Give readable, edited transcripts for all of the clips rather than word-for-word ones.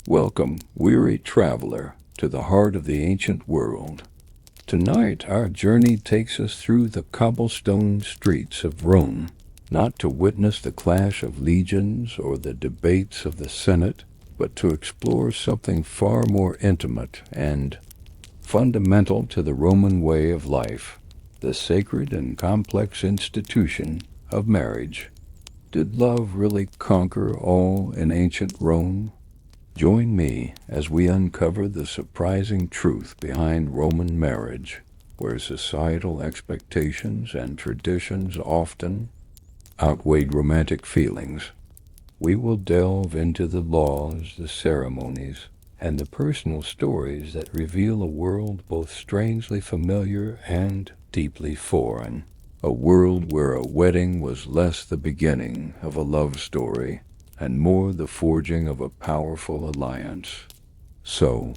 Welcome, weary traveler, to the heart of the ancient world. Tonight our journey takes us through the cobblestone streets of Rome, not to witness the clash of legions or the debates of the Senate, but to explore something far more intimate and fundamental to the Roman way of life, the sacred and complex institution of marriage. Did love really conquer all in ancient Rome? Join me as we uncover the surprising truth behind Roman marriage, where societal expectations and traditions often outweighed romantic feelings. We will delve into the laws, the ceremonies, and the personal stories that reveal a world both strangely familiar and deeply foreign. A world where a wedding was less the beginning of a love story and more the forging of a powerful alliance. So,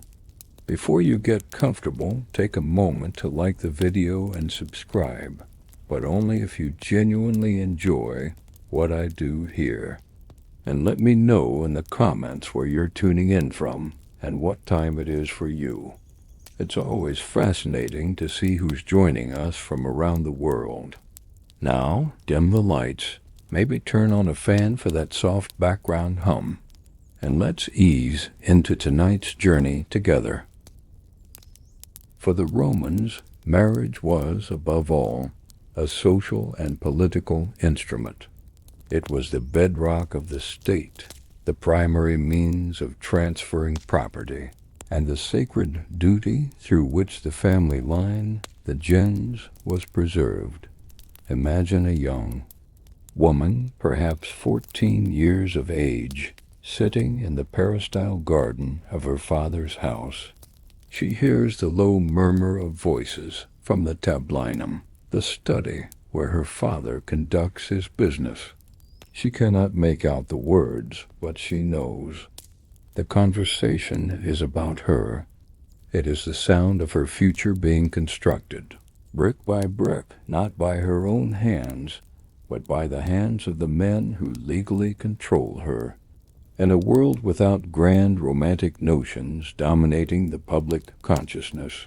before you get comfortable, take a moment to like the video and subscribe, but only if you genuinely enjoy what I do here. And let me know in the comments where you're tuning in from and what time it is for you. It's always fascinating to see who's joining us from around the world. Now, dim the lights, maybe turn on a fan for that soft background hum, and let's ease into tonight's journey together. For the Romans, marriage was, above all, a social and political instrument. It was the bedrock of the state, the primary means of transferring property, and the sacred duty through which the family line, the gens, was preserved. Imagine a young woman, perhaps 14 years of age, sitting in the peristyle garden of her father's house. She hears the low murmur of voices from the tablinum, the study where her father conducts his business. She cannot make out the words, but she knows. The conversation is about her. It is the sound of her future being constructed, brick by brick, not by her own hands, but by the hands of the men who legally control her. In a world without grand romantic notions dominating the public consciousness,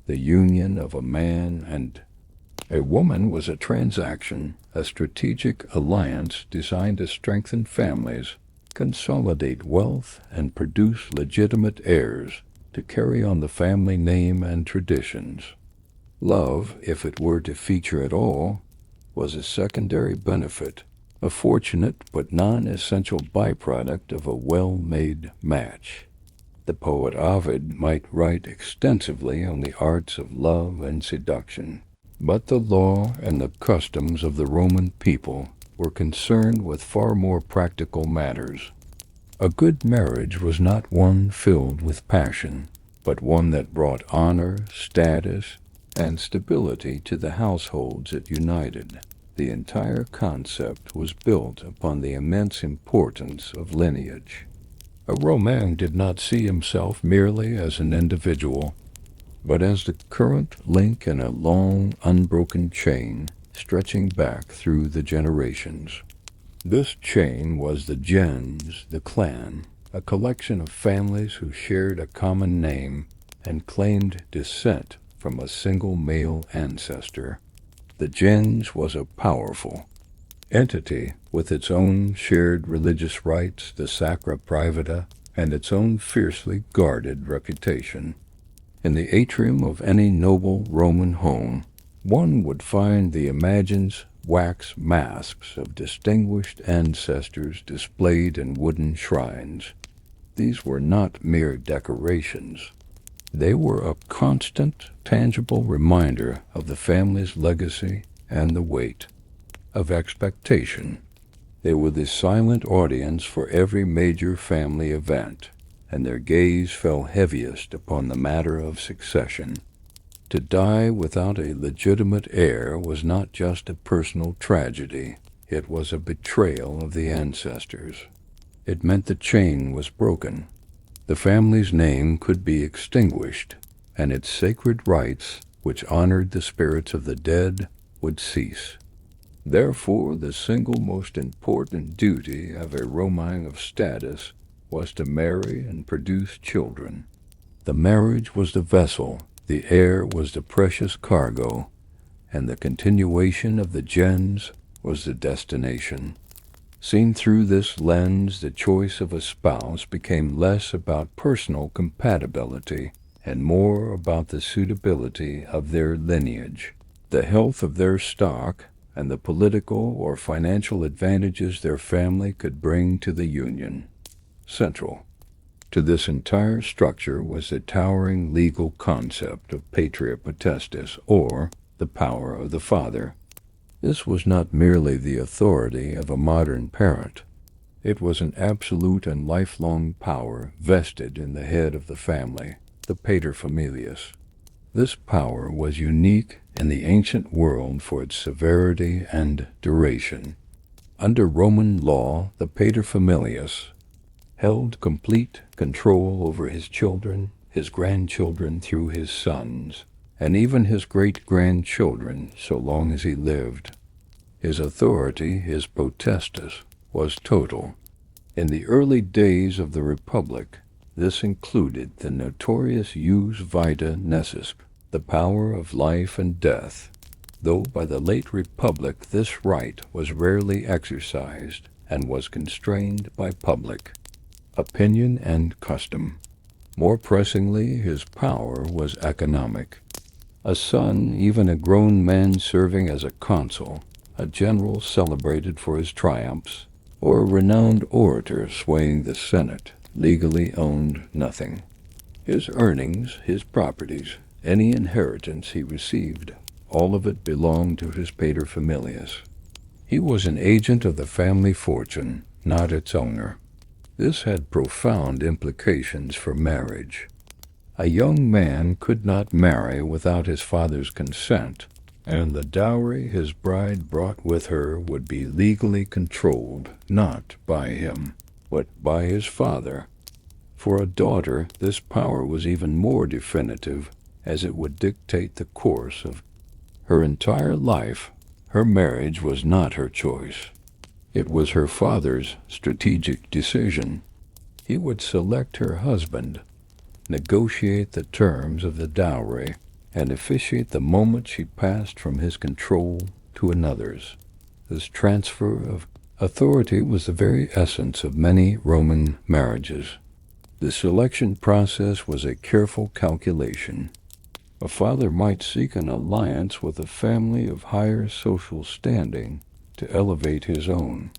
the union of a man and a woman was a transaction, a strategic alliance designed to strengthen families, consolidate wealth, and produce legitimate heirs to carry on the family name and traditions. Love, if it were to feature at all, was a secondary benefit, a fortunate but non-essential byproduct of a well-made match. The poet Ovid might write extensively on the arts of love and seduction, but the law and the customs of the Roman people were concerned with far more practical matters. A good marriage was not one filled with passion, but one that brought honor, status, and stability to the households it united. The entire concept was built upon the immense importance of lineage. A Roman did not see himself merely as an individual, but as the current link in a long, unbroken chain stretching back through the generations. This chain was the gens, the clan, a collection of families who shared a common name and claimed descent from a single male ancestor. The gens was a powerful entity with its own shared religious rites, the sacra privata, and its own fiercely guarded reputation. In the atrium of any noble Roman home, one would find the imagined wax masks of distinguished ancestors displayed in wooden shrines. These were not mere decorations. They were a constant, tangible reminder of the family's legacy and the weight of expectation. They were the silent audience for every major family event, and their gaze fell heaviest upon the matter of succession. To die without a legitimate heir was not just a personal tragedy, it was a betrayal of the ancestors. It meant the chain was broken. The family's name could be extinguished, and its sacred rites, which honored the spirits of the dead, would cease. Therefore, the single most important duty of a Roman of status was to marry and produce children. The marriage was the vessel, the heir was the precious cargo, and the continuation of the gens was the destination. Seen through this lens, the choice of a spouse became less about personal compatibility and more about the suitability of their lineage, the health of their stock, and the political or financial advantages their family could bring to the union. Central to this entire structure was the towering legal concept of patria potestas, or the power of the father. This was not merely the authority of a modern parent. It was an absolute and lifelong power vested in the head of the family, the paterfamilias. This power was unique in the ancient world for its severity and duration. Under Roman law, the paterfamilias held complete control over his children, his grandchildren through his sons, and even his great-grandchildren so long as he lived. His authority, his potestas, was total. In the early days of the Republic, this included the notorious jus vita nescis, the power of life and death, though by the late Republic this right was rarely exercised and was constrained by public opinion and custom. More pressingly, his power was economic. A son, even a grown man serving as a consul, a general celebrated for his triumphs, or a renowned orator swaying the Senate, legally owned nothing. His earnings, his properties, any inheritance he received, all of it belonged to his paterfamilias. He was an agent of the family fortune, not its owner. This had profound implications for marriage. A young man could not marry without his father's consent, and the dowry his bride brought with her would be legally controlled, not by him, but by his father. For a daughter, this power was even more definitive, as it would dictate the course of her entire life. Her marriage was not her choice. It was her father's strategic decision. He would select her husband, negotiate the terms of the dowry, and officiate the moment she passed from his control to another's. This transfer of authority was the very essence of many Roman marriages. The selection process was a careful calculation. A father might seek an alliance with a family of higher social standing to elevate his own.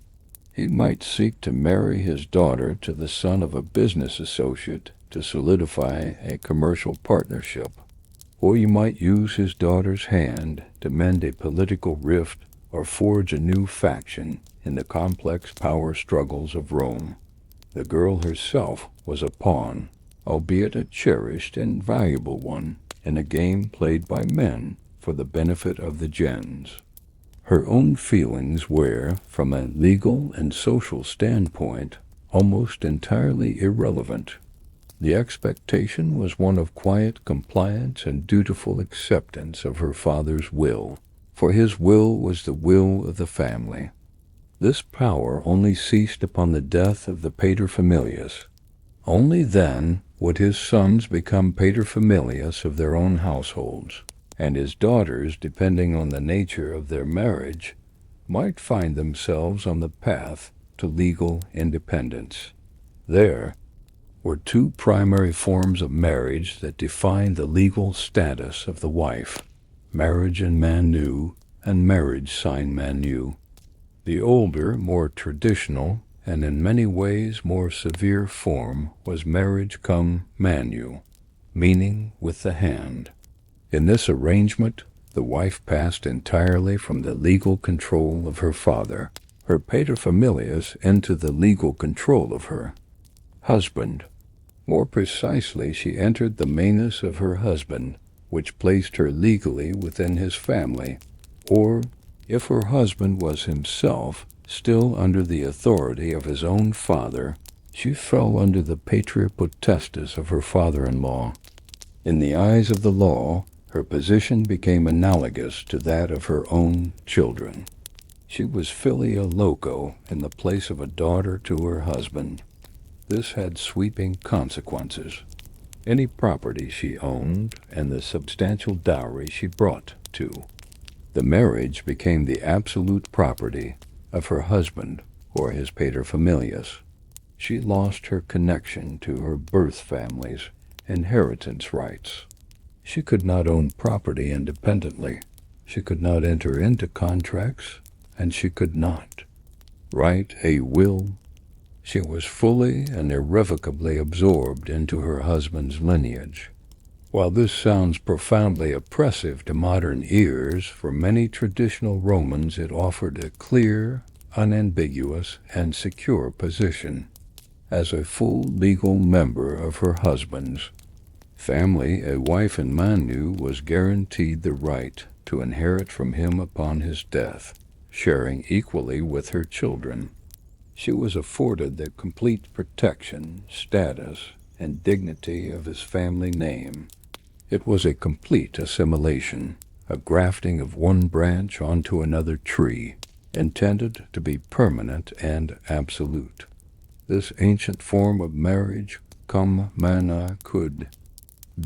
He might seek to marry his daughter to the son of a business associate to solidify a commercial partnership, or he might use his daughter's hand to mend a political rift or forge a new faction in the complex power struggles of Rome. The girl herself was a pawn, albeit a cherished and valuable one, in a game played by men for the benefit of the gens. Her own feelings were, from a legal and social standpoint, almost entirely irrelevant. The expectation was one of quiet compliance and dutiful acceptance of her father's will, for his will was the will of the family. This power only ceased upon the death of the paterfamilias. Only then would his sons become paterfamilias of their own households, and his daughters, depending on the nature of their marriage, might find themselves on the path to legal independence. There were two primary forms of marriage that defined the legal status of the wife: marriage in manu and marriage sine manu. The older, more traditional, and in many ways more severe form was marriage cum manu, meaning with the hand. In this arrangement, the wife passed entirely from the legal control of her father, her paterfamilias, into the legal control of her husband. More precisely, she entered the manus of her husband, which placed her legally within his family, or, if her husband was himself still under the authority of his own father, she fell under the patria potestas of her father-in-law. In the eyes of the law, her position became analogous to that of her own children. She was filia loco in the place of a daughter to her husband. This had sweeping consequences. Any property she owned and the substantial dowry she brought to the marriage became the absolute property of her husband or his paterfamilias. She lost her connection to her birth family's inheritance rights. She could not own property independently. She could not enter into contracts, and she could not write a will. She was fully and irrevocably absorbed into her husband's lineage. While this sounds profoundly oppressive to modern ears, for many traditional Romans it offered a clear, unambiguous, and secure position. As a full legal member of her husband's family, a wife in Manu was guaranteed the right to inherit from him upon his death, sharing equally with her children. She was afforded the complete protection, status, and dignity of his family name. It was a complete assimilation, a grafting of one branch onto another tree, intended to be permanent and absolute. This ancient form of marriage, cum mana, could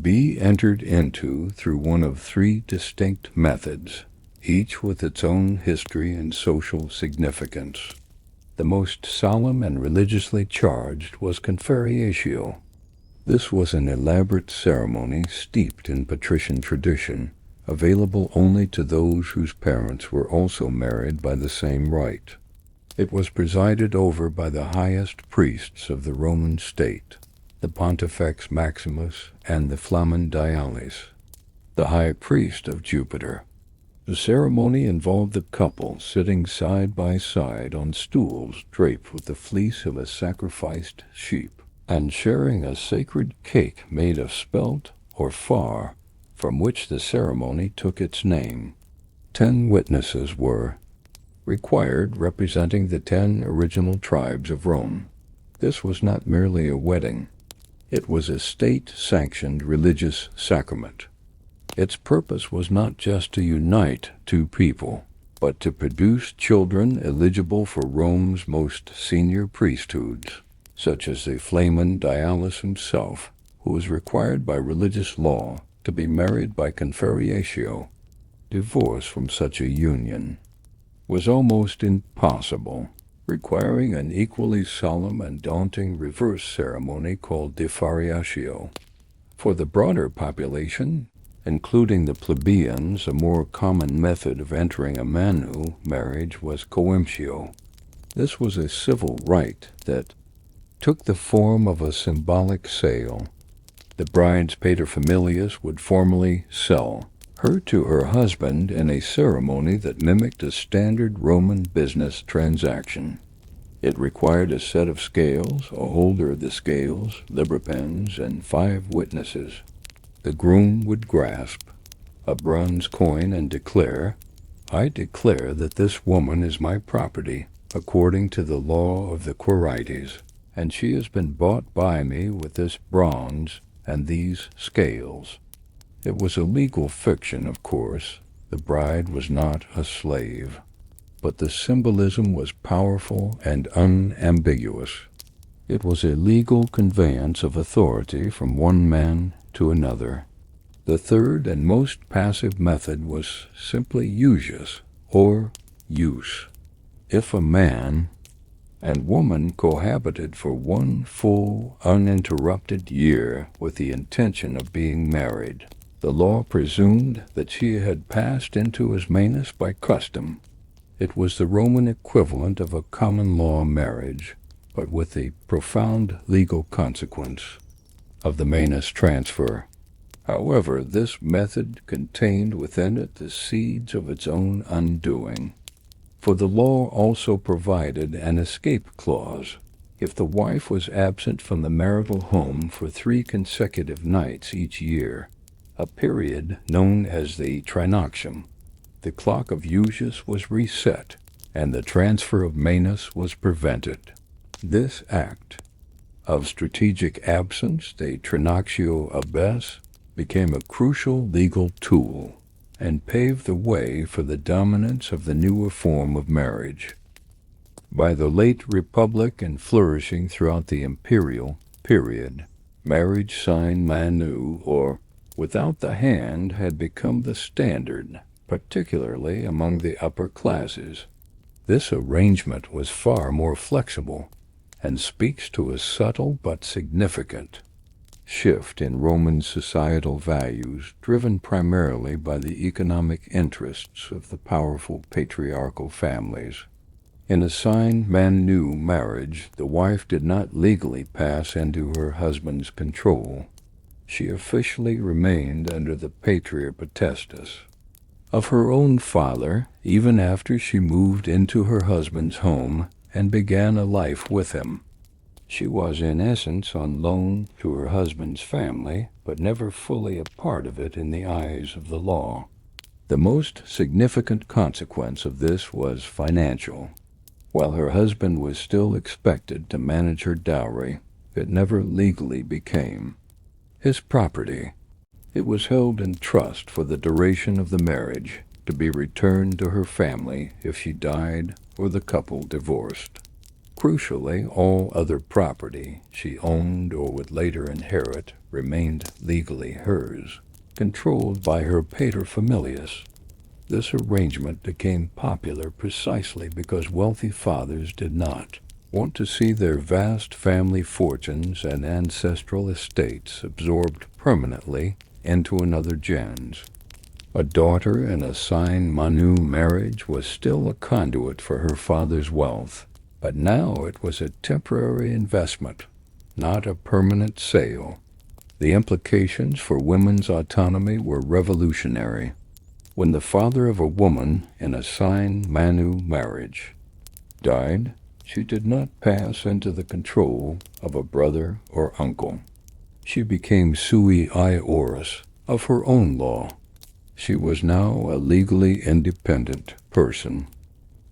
be entered into through one of three distinct methods, each with its own history and social significance. The most solemn and religiously charged was confarreatio. This was an elaborate ceremony steeped in patrician tradition, available only to those whose parents were also married by the same rite. It was presided over by the highest priests of the Roman state, the Pontifex Maximus and the Flamen Dialis, the high priest of Jupiter. The ceremony involved the couple sitting side by side on stools draped with the fleece of a sacrificed sheep, and sharing a sacred cake made of spelt or far, from which the ceremony took its name. 10 witnesses were required, representing the 10 original tribes of Rome. This was not merely a wedding. It was a state-sanctioned religious sacrament. Its purpose was not just to unite two people, but to produce children eligible for Rome's most senior priesthoods, such as the Flamen Dialis himself, who was required by religious law to be married by confarreatio. Divorce from such a union was almost impossible, requiring an equally solemn and daunting reverse ceremony called defariatio. For the broader population, including the plebeians, a more common method of entering a manu marriage was coemptio. This was a civil rite that took the form of a symbolic sale. The bride's paterfamilias would formally sell her to her husband in a ceremony that mimicked a standard Roman business transaction. It required a set of scales, a holder of the scales, liberpens, and 5 witnesses. The groom would grasp a bronze coin and declare, "I declare that this woman is my property, according to the law of the Quirites, and she has been bought by me with this bronze and these scales." It was a legal fiction, of course. The bride was not a slave. But the symbolism was powerful and unambiguous. It was a legal conveyance of authority from one man to another. The third and most passive method was simply usus, or use. If a man and woman cohabited for one full, uninterrupted year with the intention of being married, the law presumed that she had passed into his manus by custom. It was the Roman equivalent of a common law marriage, but with the profound legal consequence of the manus transfer. However, this method contained within it the seeds of its own undoing. For the law also provided an escape clause. If the wife was absent from the marital home for 3 consecutive nights each year, a period known as the trinoxium, the clock of usus was reset, and the transfer of manus was prevented. This act of strategic absence, the trinoxio abes, became a crucial legal tool and paved the way for the dominance of the newer form of marriage. By the late Republic and flourishing throughout the Imperial period, marriage sine manu, or without the hand, had become the standard, particularly among the upper classes. This arrangement was far more flexible and speaks to a subtle but significant shift in Roman societal values, driven primarily by the economic interests of the powerful patriarchal families. In a sine manu marriage, the wife did not legally pass into her husband's control. She officially remained under the patria potestas of her own father, even after she moved into her husband's home and began a life with him. She was in essence on loan to her husband's family, but never fully a part of it in the eyes of the law. The most significant consequence of this was financial. While her husband was still expected to manage her dowry, it never legally became his property. It was held in trust for the duration of the marriage, to be returned to her family if she died or the couple divorced. Crucially, all other property she owned or would later inherit remained legally hers, controlled by her paterfamilias. This arrangement became popular precisely because wealthy fathers did not want to see their vast family fortunes and ancestral estates absorbed permanently into another gens. A daughter in a sine manu marriage was still a conduit for her father's wealth, but now it was a temporary investment, not a permanent sale. The implications for women's autonomy were revolutionary. When the father of a woman in a sine manu marriage died, she did not pass into the control of a brother or uncle. She became sui iuris of her own law. She was now a legally independent person.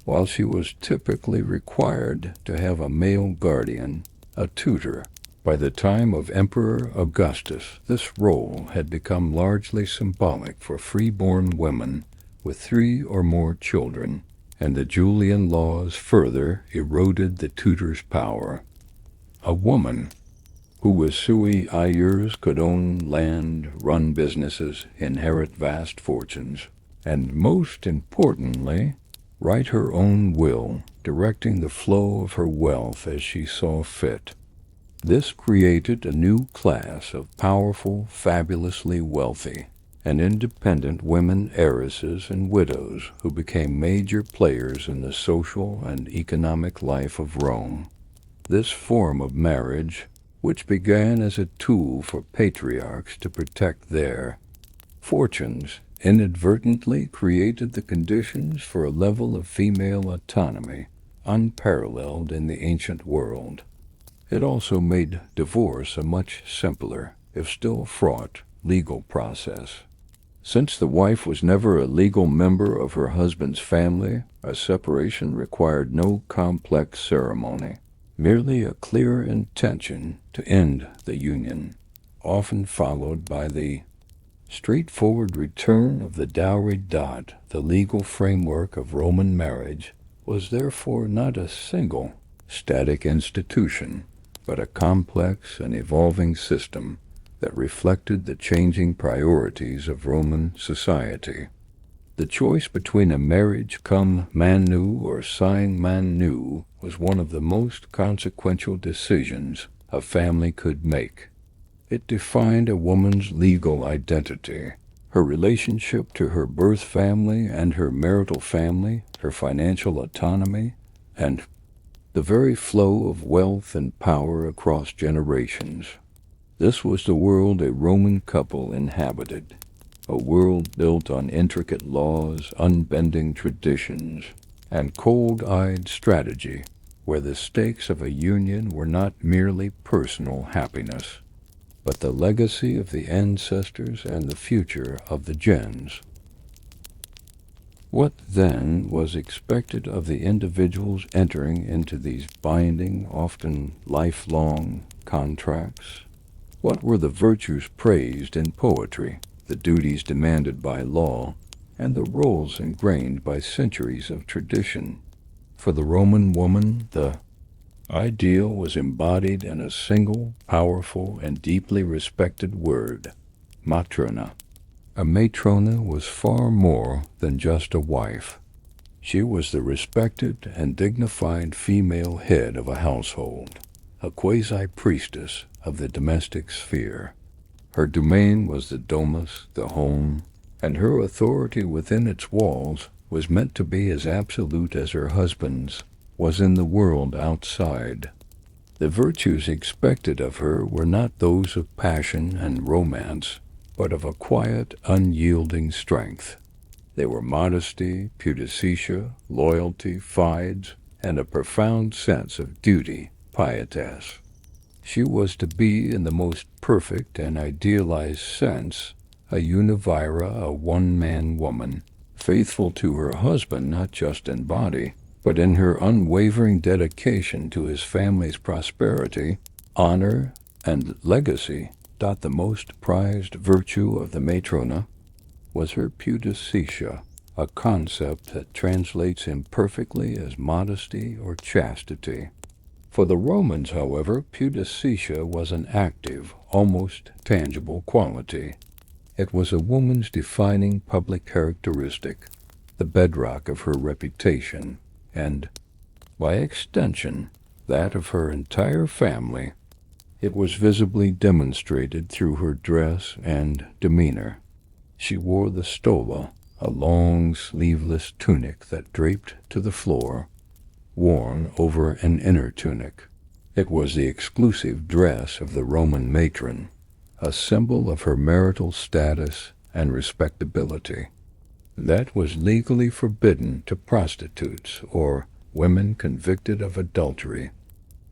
While she was typically required to have a male guardian, a tutor, by the time of Emperor Augustus, this role had become largely symbolic for free-born women with 3 or more children, and the Julian laws further eroded the tutor's power. A woman who was sui iuris could own land, run businesses, inherit vast fortunes, and most importantly, write her own will, directing the flow of her wealth as she saw fit. This created a new class of powerful, fabulously wealthy, and independent women heiresses and widows who became major players in the social and economic life of Rome. This form of marriage, which began as a tool for patriarchs to protect their fortunes, inadvertently created the conditions for a level of female autonomy unparalleled in the ancient world. It also made divorce a much simpler, if still fraught, legal process. Since the wife was never a legal member of her husband's family, a separation required no complex ceremony, merely a clear intention to end the union, often followed by the straightforward return of the dowry. The legal framework of Roman marriage was therefore not a single, static institution, but a complex and evolving system that reflected the changing priorities of Roman society. The choice between a marriage cum manu or sine manu was one of the most consequential decisions a family could make. It defined a woman's legal identity, her relationship to her birth family and her marital family, her financial autonomy, and the very flow of wealth and power across generations. This was the world a Roman couple inhabited, a world built on intricate laws, unbending traditions, and cold-eyed strategy, where the stakes of a union were not merely personal happiness, but the legacy of the ancestors and the future of the gens. What then was expected of the individuals entering into these binding, often lifelong contracts? What were the virtues praised in poetry, the duties demanded by law, and the roles ingrained by centuries of tradition? For the Roman woman, the ideal was embodied in a single, powerful, and deeply respected word, matrona. A matrona was far more than just a wife. She was the respected and dignified female head of a household, a quasi-priestess of the domestic sphere. Her domain was the Domus, the home, and her authority within its walls was meant to be as absolute as her husband's was in the world outside. The virtues expected of her were not those of passion and romance, but of a quiet, unyielding strength. They were modesty, pudicitia, loyalty, fides, and a profound sense of duty, pietas. She was to be, in the most perfect and idealized sense, a univira, a one-man woman, faithful to her husband not just in body, but in her unwavering dedication to his family's prosperity, honor, and legacy. The most prized virtue of the matrona was her pudicitia, a concept that translates imperfectly as modesty or chastity. For the Romans, however, pudicitia was an active, almost tangible quality. It was a woman's defining public characteristic, the bedrock of her reputation, and, by extension, that of her entire family. It was visibly demonstrated through her dress and demeanor. She wore the stola, a long, sleeveless tunic that draped to the floor, worn over an inner tunic. It was the exclusive dress of the Roman matron, a symbol of her marital status and respectability. That was legally forbidden to prostitutes or women convicted of adultery.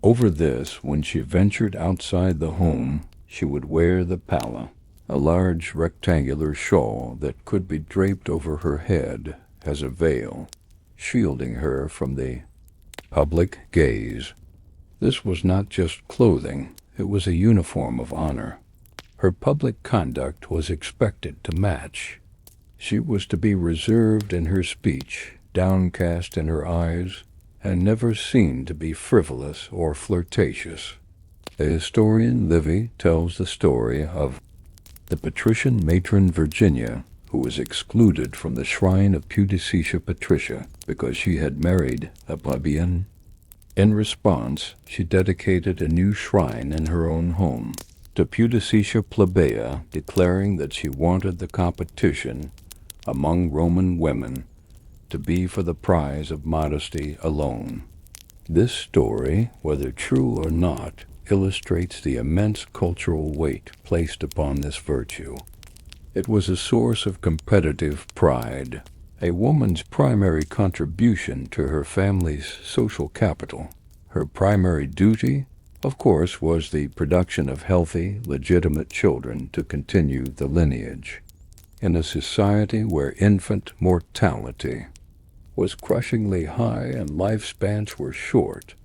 Over this, when she ventured outside the home, she would wear the palla, a large rectangular shawl that could be draped over her head as a veil, shielding her from the public gaze. This was not just clothing, it was a uniform of honor. Her public conduct was expected to match. She was to be reserved in her speech, downcast in her eyes, and never seen to be frivolous or flirtatious. The historian Livy tells the story of the patrician matron Virginia, who was excluded from the shrine of Pudicitia Patricia because she had married a plebeian. In response, she dedicated a new shrine in her own home to Pudicitia Plebea, declaring that she wanted the competition among Roman women to be for the prize of modesty alone. This story, whether true or not, illustrates the immense cultural weight placed upon this virtue. It was a source of competitive pride, a woman's primary contribution to her family's social capital. Her primary duty, of course, was the production of healthy, legitimate children to continue the lineage. In a society where infant mortality was crushingly high and lifespans were short,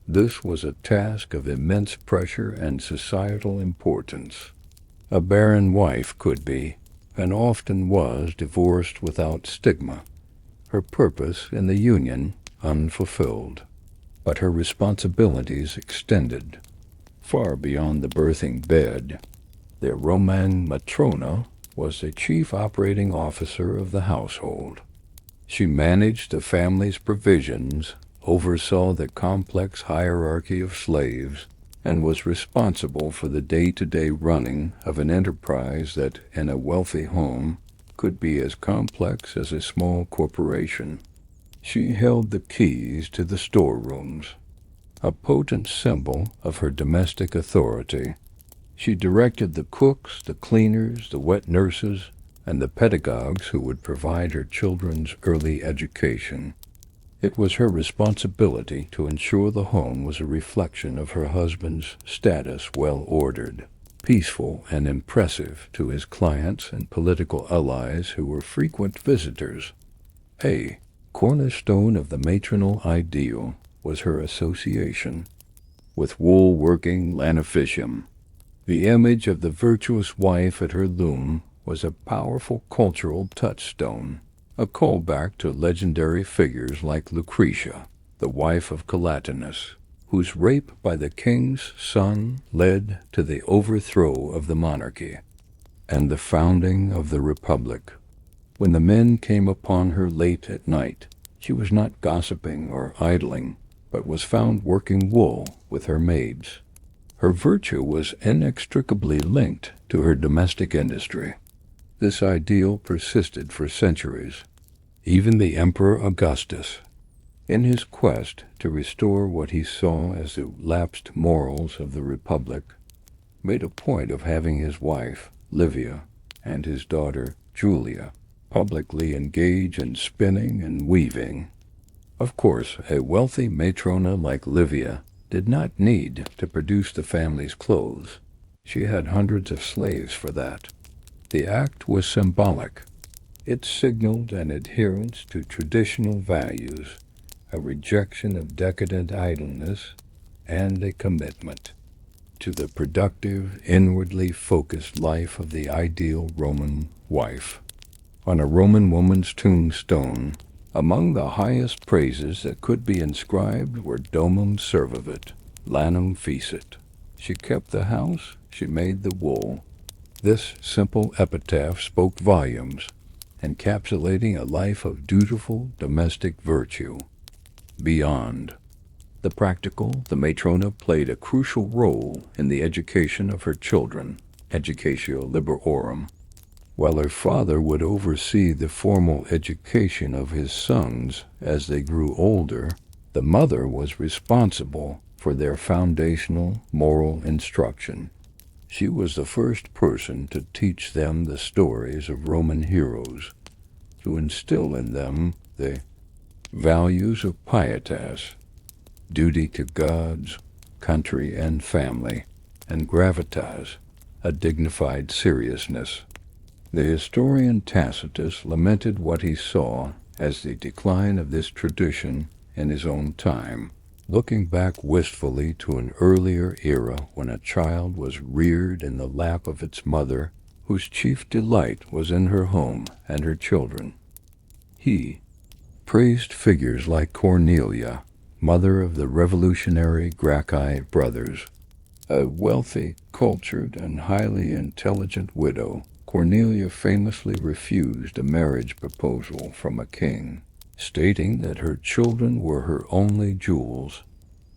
this was a task of immense pressure and societal importance. A barren wife could be, and often was, divorced without stigma, her purpose in the union unfulfilled. But her responsibilities extended far beyond the birthing bed. The Roman matrona was the chief operating officer of the household. She managed the family's provisions, oversaw the complex hierarchy of slaves, and was responsible for the day-to-day running of an enterprise that, in a wealthy home, could be as complex as a small corporation. She held the keys to the storerooms, a potent symbol of her domestic authority. She directed the cooks, the cleaners, the wet nurses, and the pedagogues who would provide her children's early education. It was her responsibility to ensure the home was a reflection of her husband's status, well-ordered, peaceful, and impressive to his clients and political allies who were frequent visitors. A cornerstone of the matronal ideal was her association with wool-working lanificium. The image of the virtuous wife at her loom was a powerful cultural touchstone, a callback to legendary figures like Lucretia, the wife of Collatinus, whose rape by the king's son led to the overthrow of the monarchy and the founding of the republic. When the men came upon her late at night, she was not gossiping or idling, but was found working wool with her maids. Her virtue was inextricably linked to her domestic industry. This ideal persisted for centuries. Even the Emperor Augustus, in his quest to restore what he saw as the lapsed morals of the Republic, made a point of having his wife, Livia, and his daughter, Julia, publicly engage in spinning and weaving. Of course, a wealthy matrona like Livia did not need to produce the family's clothes. She had hundreds of slaves for that. The act was symbolic. It signaled an adherence to traditional values, a rejection of decadent idleness, and a commitment to the productive, inwardly focused life of the ideal Roman wife. On a Roman woman's tombstone, among the highest praises that could be inscribed were domum servavit, lanum fecit. She kept the house, she made the wool. This simple epitaph spoke volumes, encapsulating a life of dutiful domestic virtue. Beyond the practical, the matrona played a crucial role in the education of her children, educatio liberorum. While her father would oversee the formal education of his sons as they grew older, the mother was responsible for their foundational moral instruction. She was the first person to teach them the stories of Roman heroes, to instill in them the values of pietas, duty to gods, country, and family, and gravitas, a dignified seriousness. The historian Tacitus lamented what he saw as the decline of this tradition in his own time, looking back wistfully to an earlier era when a child was reared in the lap of its mother, whose chief delight was in her home and her children. He praised figures like Cornelia, mother of the revolutionary Gracchi brothers. A wealthy, cultured, and highly intelligent widow, Cornelia famously refused a marriage proposal from a king, stating that her children were her only jewels.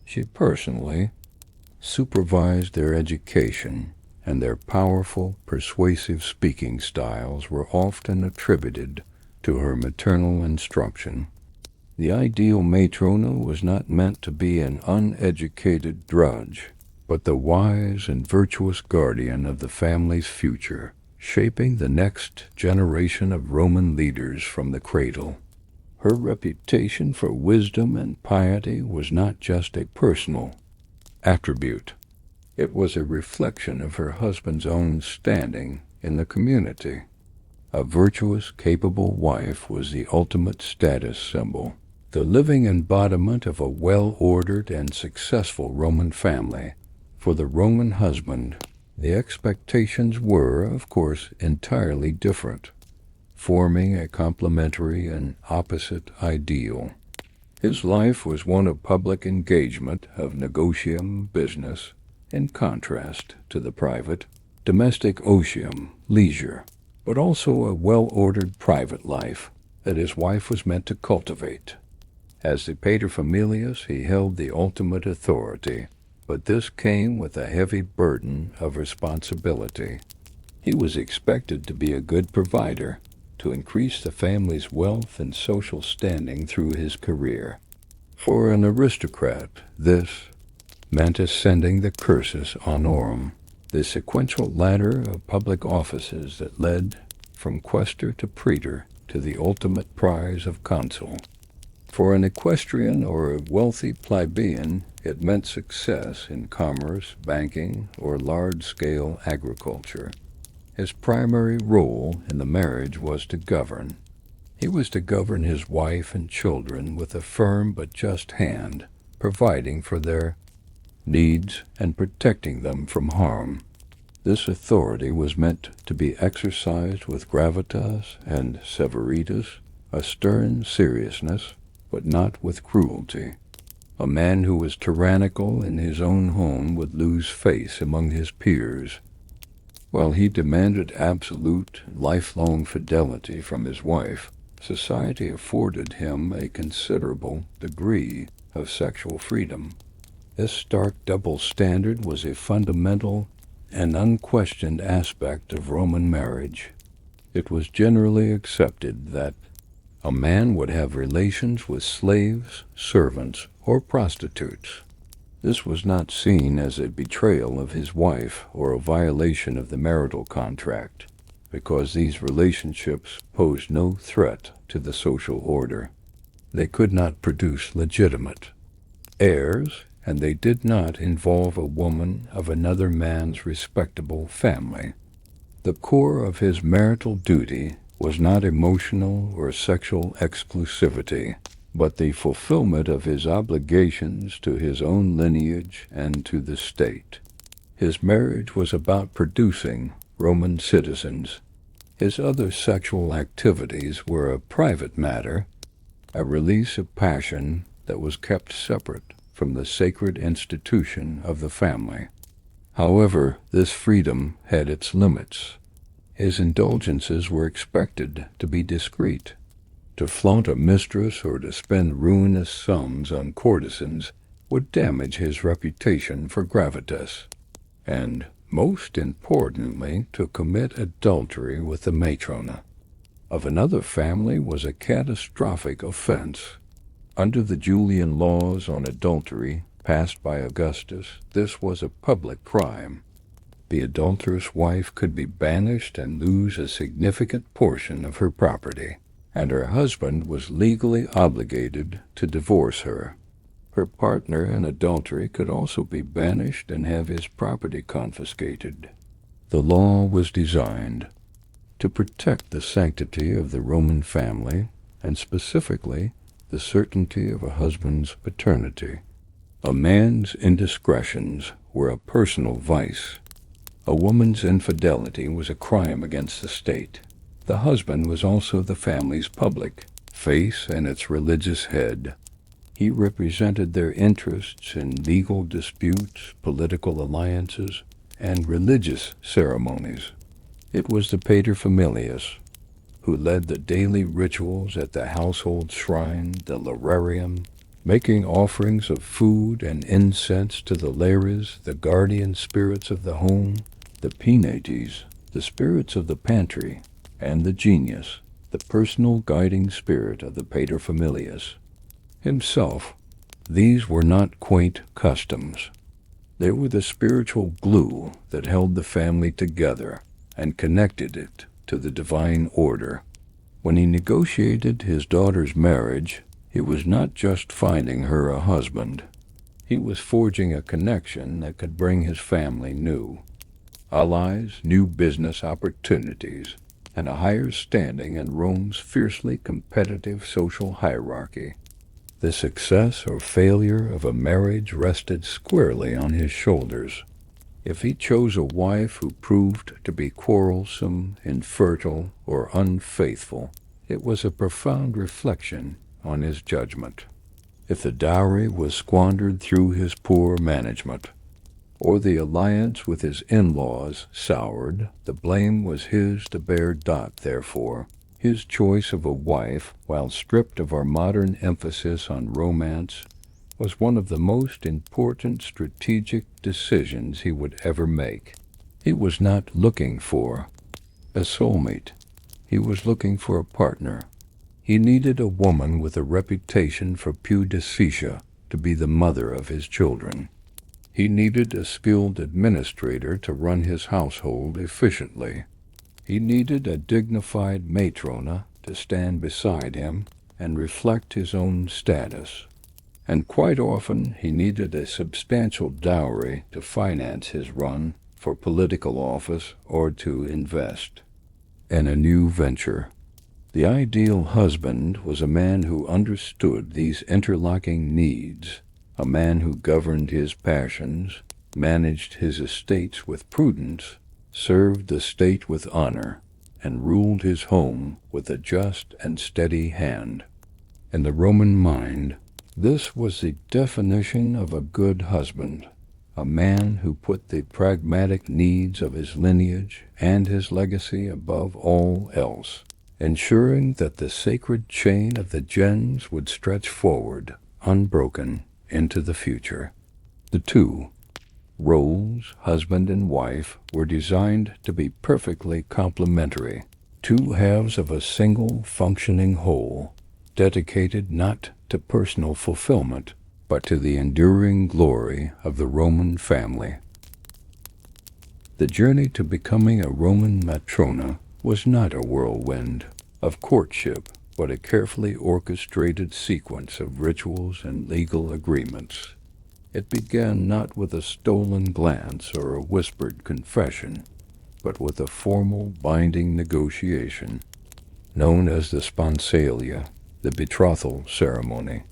She personally supervised their education, and their powerful, persuasive speaking styles were often attributed to her maternal instruction. The ideal matrona was not meant to be an uneducated drudge, but the wise and virtuous guardian of the family's future, shaping the next generation of Roman leaders from the cradle. Her reputation for wisdom and piety was not just a personal attribute. It was a reflection of her husband's own standing in the community. A virtuous, capable wife was the ultimate status symbol, the living embodiment of a well-ordered and successful Roman family. For the Roman husband, the expectations were, of course, entirely different, forming a complementary and opposite ideal. His life was one of public engagement, of negotium, business, in contrast to the private, domestic otium, leisure, but also a well-ordered private life that his wife was meant to cultivate. As the paterfamilias, he held the ultimate authority, but this came with a heavy burden of responsibility. He was expected to be a good provider, to increase the family's wealth and social standing through his career. For an aristocrat, this meant ascending the cursus honorum, the sequential ladder of public offices that led from quaestor to praetor to the ultimate prize of consul. For an equestrian or a wealthy plebeian, it meant success in commerce, banking, or large-scale agriculture. His primary role in the marriage was to govern. He was to govern his wife and children with a firm but just hand, providing for their needs and protecting them from harm. This authority was meant to be exercised with gravitas and severitas, a stern seriousness, but not with cruelty. A man who was tyrannical in his own home would lose face among his peers. While he demanded absolute, lifelong fidelity from his wife, society afforded him a considerable degree of sexual freedom. This stark double standard was a fundamental and unquestioned aspect of Roman marriage. It was generally accepted that a man would have relations with slaves, servants, or prostitutes. This was not seen as a betrayal of his wife or a violation of the marital contract, because these relationships posed no threat to the social order. They could not produce legitimate heirs, and they did not involve a woman of another man's respectable family. The core of his marital duty was not emotional or sexual exclusivity, but the fulfillment of his obligations to his own lineage and to the state. His marriage was about producing Roman citizens. His other sexual activities were a private matter, a release of passion that was kept separate from the sacred institution of the family. However, this freedom had its limits. His indulgences were expected to be discreet. To flaunt a mistress or to spend ruinous sums on courtesans would damage his reputation for gravitas. And, most importantly, to commit adultery with the matrona of another family was a catastrophic offense. Under the Julian laws on adultery, passed by Augustus, this was a public crime. The adulterous wife could be banished and lose a significant portion of her property, and her husband was legally obligated to divorce her. Her partner in adultery could also be banished and have his property confiscated. The law was designed to protect the sanctity of the Roman family, and specifically the certainty of a husband's paternity. A man's indiscretions were a personal vice. A woman's infidelity was a crime against the state. The husband was also the family's public face and its religious head. He represented their interests in legal disputes, political alliances, and religious ceremonies. It was the paterfamilias who led the daily rituals at the household shrine, the lararium, making offerings of food and incense to the lares, the guardian spirits of the home, the penates, the spirits of the pantry, and the genius, the personal guiding spirit of the paterfamilias himself. These were not quaint customs. They were the spiritual glue that held the family together and connected it to the divine order. When he negotiated his daughter's marriage, he was not just finding her a husband. He was forging a connection that could bring his family new allies, new business opportunities, and a higher standing in Rome's fiercely competitive social hierarchy. The success or failure of a marriage rested squarely on his shoulders. If he chose a wife who proved to be quarrelsome, infertile, or unfaithful, it was a profound reflection on his judgment. If the dowry was squandered through his poor management, or the alliance with his in-laws soured, the blame was his to bear. Therefore, his choice of a wife, while stripped of our modern emphasis on romance, was one of the most important strategic decisions he would ever make. He was not looking for a soulmate. He was looking for a partner. He needed a woman with a reputation for pudicitia to be the mother of his children. He needed a skilled administrator to run his household efficiently. He needed a dignified matrona to stand beside him and reflect his own status. And quite often he needed a substantial dowry to finance his run for political office or to invest in a new venture. The ideal husband was a man who understood these interlocking needs, a man who governed his passions, managed his estates with prudence, served the state with honor, and ruled his home with a just and steady hand. In the Roman mind, This was the definition of a good husband, a man who put the pragmatic needs of his lineage and his legacy above all else, ensuring that the sacred chain of the gens would stretch forward, unbroken, into the future. The two roles, husband and wife, were designed to be perfectly complementary, two halves of a single functioning whole, dedicated not to personal fulfillment, but to the enduring glory of the Roman family. The journey to becoming a Roman matrona was not a whirlwind of courtship, but a carefully orchestrated sequence of rituals and legal agreements. It began not with a stolen glance or a whispered confession, but with a formal binding negotiation, known as the sponsalia, the betrothal ceremony.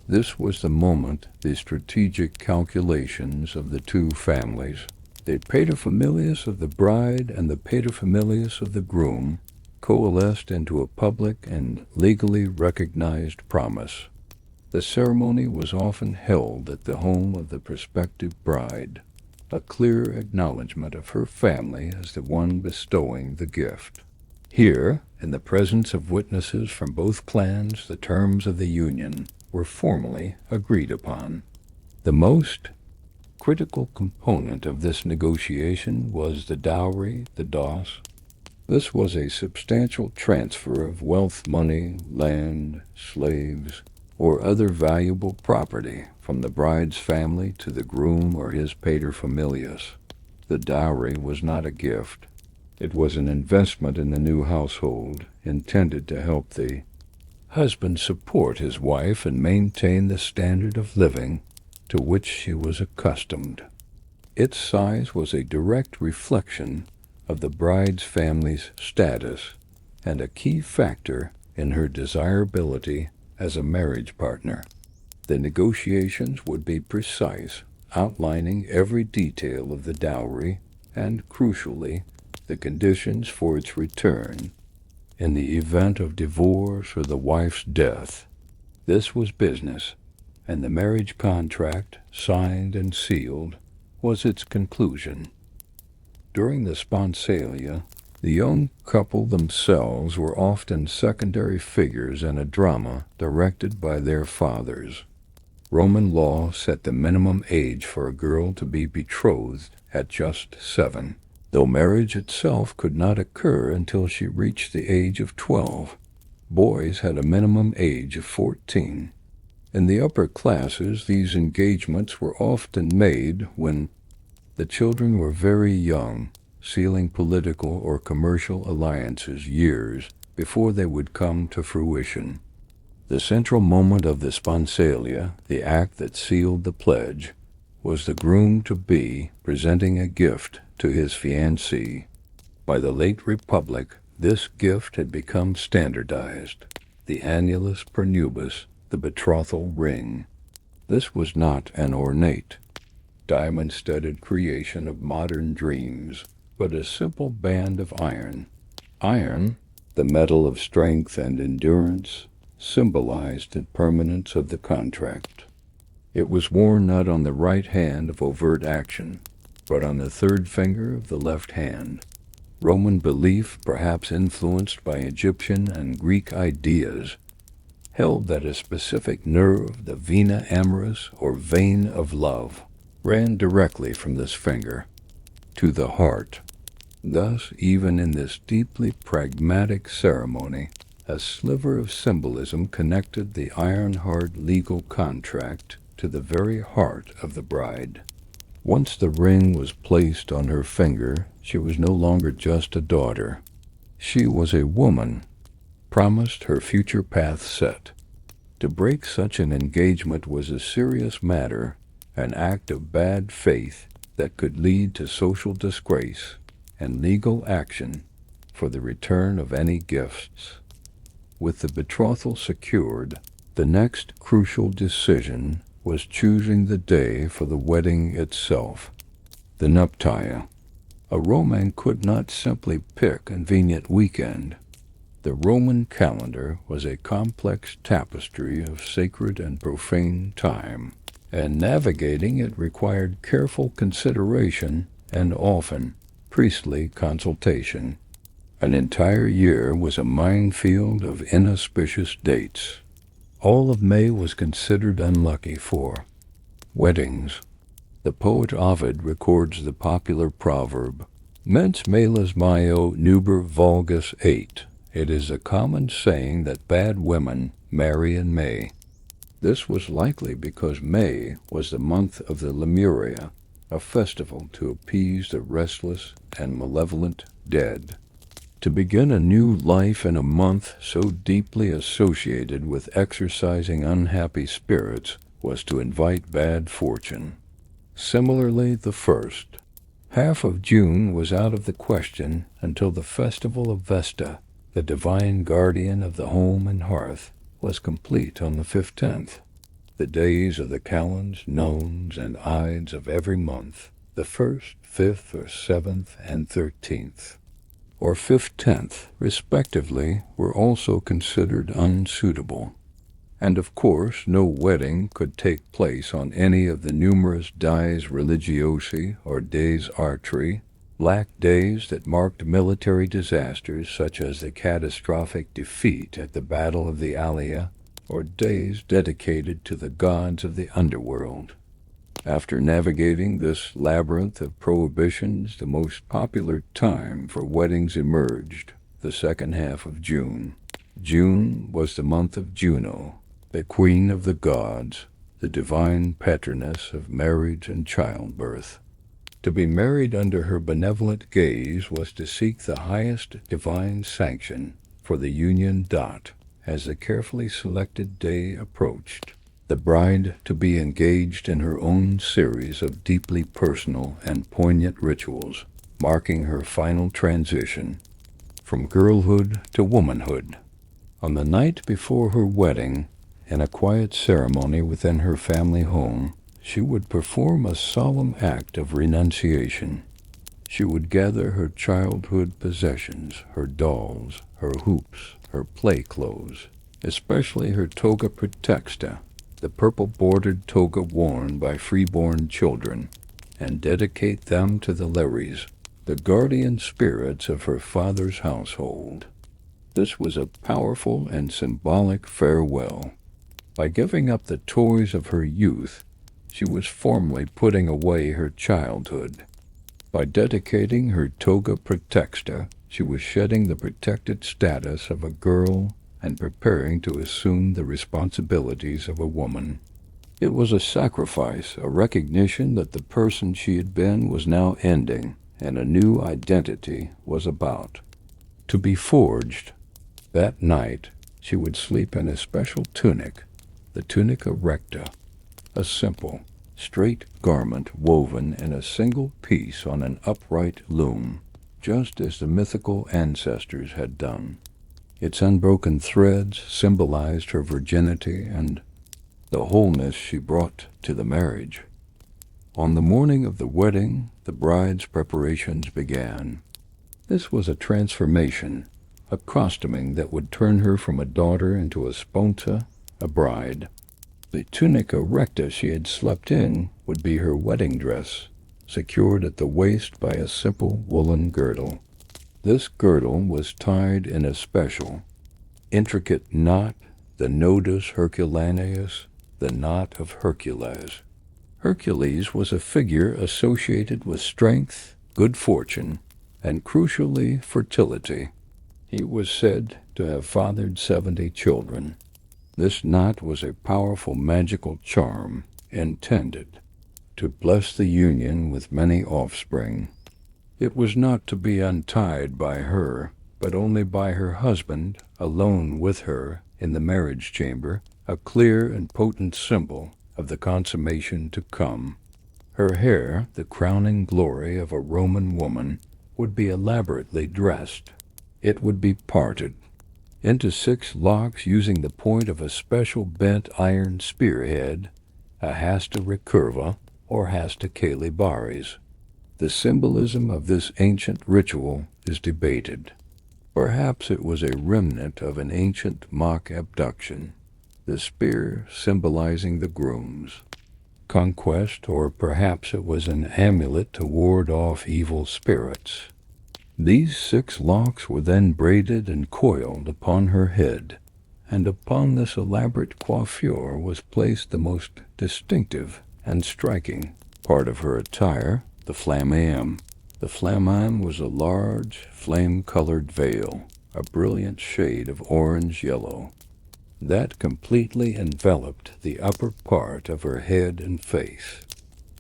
This was the moment the strategic calculations of the two families, the paterfamilias of the bride and the paterfamilias of the groom, coalesced into a public and legally recognized promise. The ceremony was often held at the home of the prospective bride, a clear acknowledgment of her family as the one bestowing the gift. Here, in the presence of witnesses from both clans, the terms of the union were formally agreed upon. The most critical component of this negotiation was the dowry, the dos. This was a substantial transfer of wealth, money, land, slaves, or other valuable property from the bride's family to the groom or his paterfamilias. The dowry was not a gift. It was an investment in the new household, intended to help the husband support his wife and maintain the standard of living to which she was accustomed. Its size was a direct reflection of the bride's family's status and a key factor in her desirability as a marriage partner. The negotiations would be precise, outlining every detail of the dowry and, crucially, the conditions for its return in the event of divorce or the wife's death. This was business, and the marriage contract, signed and sealed, was its conclusion. During the sponsalia, the young couple themselves were often secondary figures in a drama directed by their fathers. Roman law set the minimum age for a girl to be betrothed at just 7, though marriage itself could not occur until she reached the age of 12. Boys had a minimum age of 14. In the upper classes, these engagements were often made when the children were very young, sealing political or commercial alliances years before they would come to fruition. The central moment of the sponsalia, the act that sealed the pledge, was the groom-to-be presenting a gift to his fiancée. By the late Republic, this gift had become standardized, the annulus per nubis, the betrothal ring. This was not an ornate, diamond-studded creation of modern dreams, but a simple band of iron. Iron, the metal of strength and endurance, symbolized the permanence of the contract. It was worn not on the right hand of overt action, but on the third finger of the left hand. Roman belief, perhaps influenced by Egyptian and Greek ideas, held that a specific nerve, the vena amoris or vein of love, ran directly from this finger to the heart. Thus, even in this deeply pragmatic ceremony, a sliver of symbolism connected the iron-hard legal contract to the very heart of the bride. Once the ring was placed on her finger, she was no longer just a daughter. She was a woman, promised, her future path set. To break such an engagement was a serious matter, an act of bad faith that could lead to social disgrace and legal action for the return of any gifts. With the betrothal secured, the next crucial decision was choosing the day for the wedding itself, the nuptia. A Roman could not simply pick a convenient weekend. The Roman calendar was a complex tapestry of sacred and profane time, and navigating it required careful consideration and often priestly consultation. An entire year was a minefield of inauspicious dates. All of May was considered unlucky for weddings. The poet Ovid records the popular proverb, Mens melas Maio nuber vulgus ait. It is a common saying that bad women marry in May. This was likely because May was the month of the Lemuria, a festival to appease the restless and malevolent dead. To begin a new life in a month so deeply associated with exorcising unhappy spirits was to invite bad fortune. Similarly, the first half of June was out of the question until the festival of Vesta, the divine guardian of the home and hearth, was complete on the 15th. The days of the calends, nones, and ides of every month, the 1st, 5th, or 7th, and 13th, or 5th, 10th, respectively, were also considered unsuitable. And of course, no wedding could take place on any of the numerous dies religiosi or days artri, black days that marked military disasters such as the catastrophic defeat at the Battle of the Allia, or days dedicated to the gods of the underworld. After navigating this labyrinth of prohibitions, the most popular time for weddings emerged, the second half of June. June was the month of Juno, the queen of the gods, the divine patroness of marriage and childbirth. To be married under her benevolent gaze was to seek the highest divine sanction for the union. As the carefully selected day approached, the bride to be engaged in her own series of deeply personal and poignant rituals, marking her final transition from girlhood to womanhood. On the night before her wedding, in a quiet ceremony within her family home, she would perform a solemn act of renunciation. She would gather her childhood possessions, her dolls, her hoops, her play clothes, especially her toga praetexta, the purple-bordered toga worn by freeborn children, and dedicate them to the Lares, the guardian spirits of her father's household. This was a powerful and symbolic farewell. By giving up the toys of her youth, she was formally putting away her childhood. By dedicating her toga praetexta, she was shedding the protected status of a girl and preparing to assume the responsibilities of a woman. It was a sacrifice, a recognition that the person she had been was now ending, and a new identity was about to be forged. That night, she would sleep in a special tunic, the tunica recta, a simple, straight garment woven in a single piece on an upright loom, just as the mythical ancestors had done. Its unbroken threads symbolized her virginity and the wholeness she brought to the marriage. On the morning of the wedding, the bride's preparations began. This was a transformation, a costuming that would turn her from a daughter into a sponsa, a bride. The tunica recta she had slept in would be her wedding dress, secured at the waist by a simple woolen girdle. This girdle was tied in a special, intricate knot, the nodus Herculaneus, the knot of Hercules. Hercules was a figure associated with strength, good fortune, and crucially fertility. He was said to have fathered 70 children. This knot was a powerful magical charm intended to bless the union with many offspring. It was not to be untied by her, but only by her husband, alone with her in the marriage chamber, a clear and potent symbol of the consummation to come. Her hair, the crowning glory of a Roman woman, would be elaborately dressed. It would be parted into 6 locks using the point of a special bent iron spearhead, a hasta recurva, or hasta calibaris. The symbolism of this ancient ritual is debated. Perhaps it was a remnant of an ancient mock abduction, the spear symbolizing the groom's conquest, or perhaps it was an amulet to ward off evil spirits. These 6 locks were then braided and coiled upon her head, and upon this elaborate coiffure was placed the most distinctive and striking part of her attire, the flammeum. The flammeum was a large, flame-colored veil, a brilliant shade of orange-yellow, that completely enveloped the upper part of her head and face.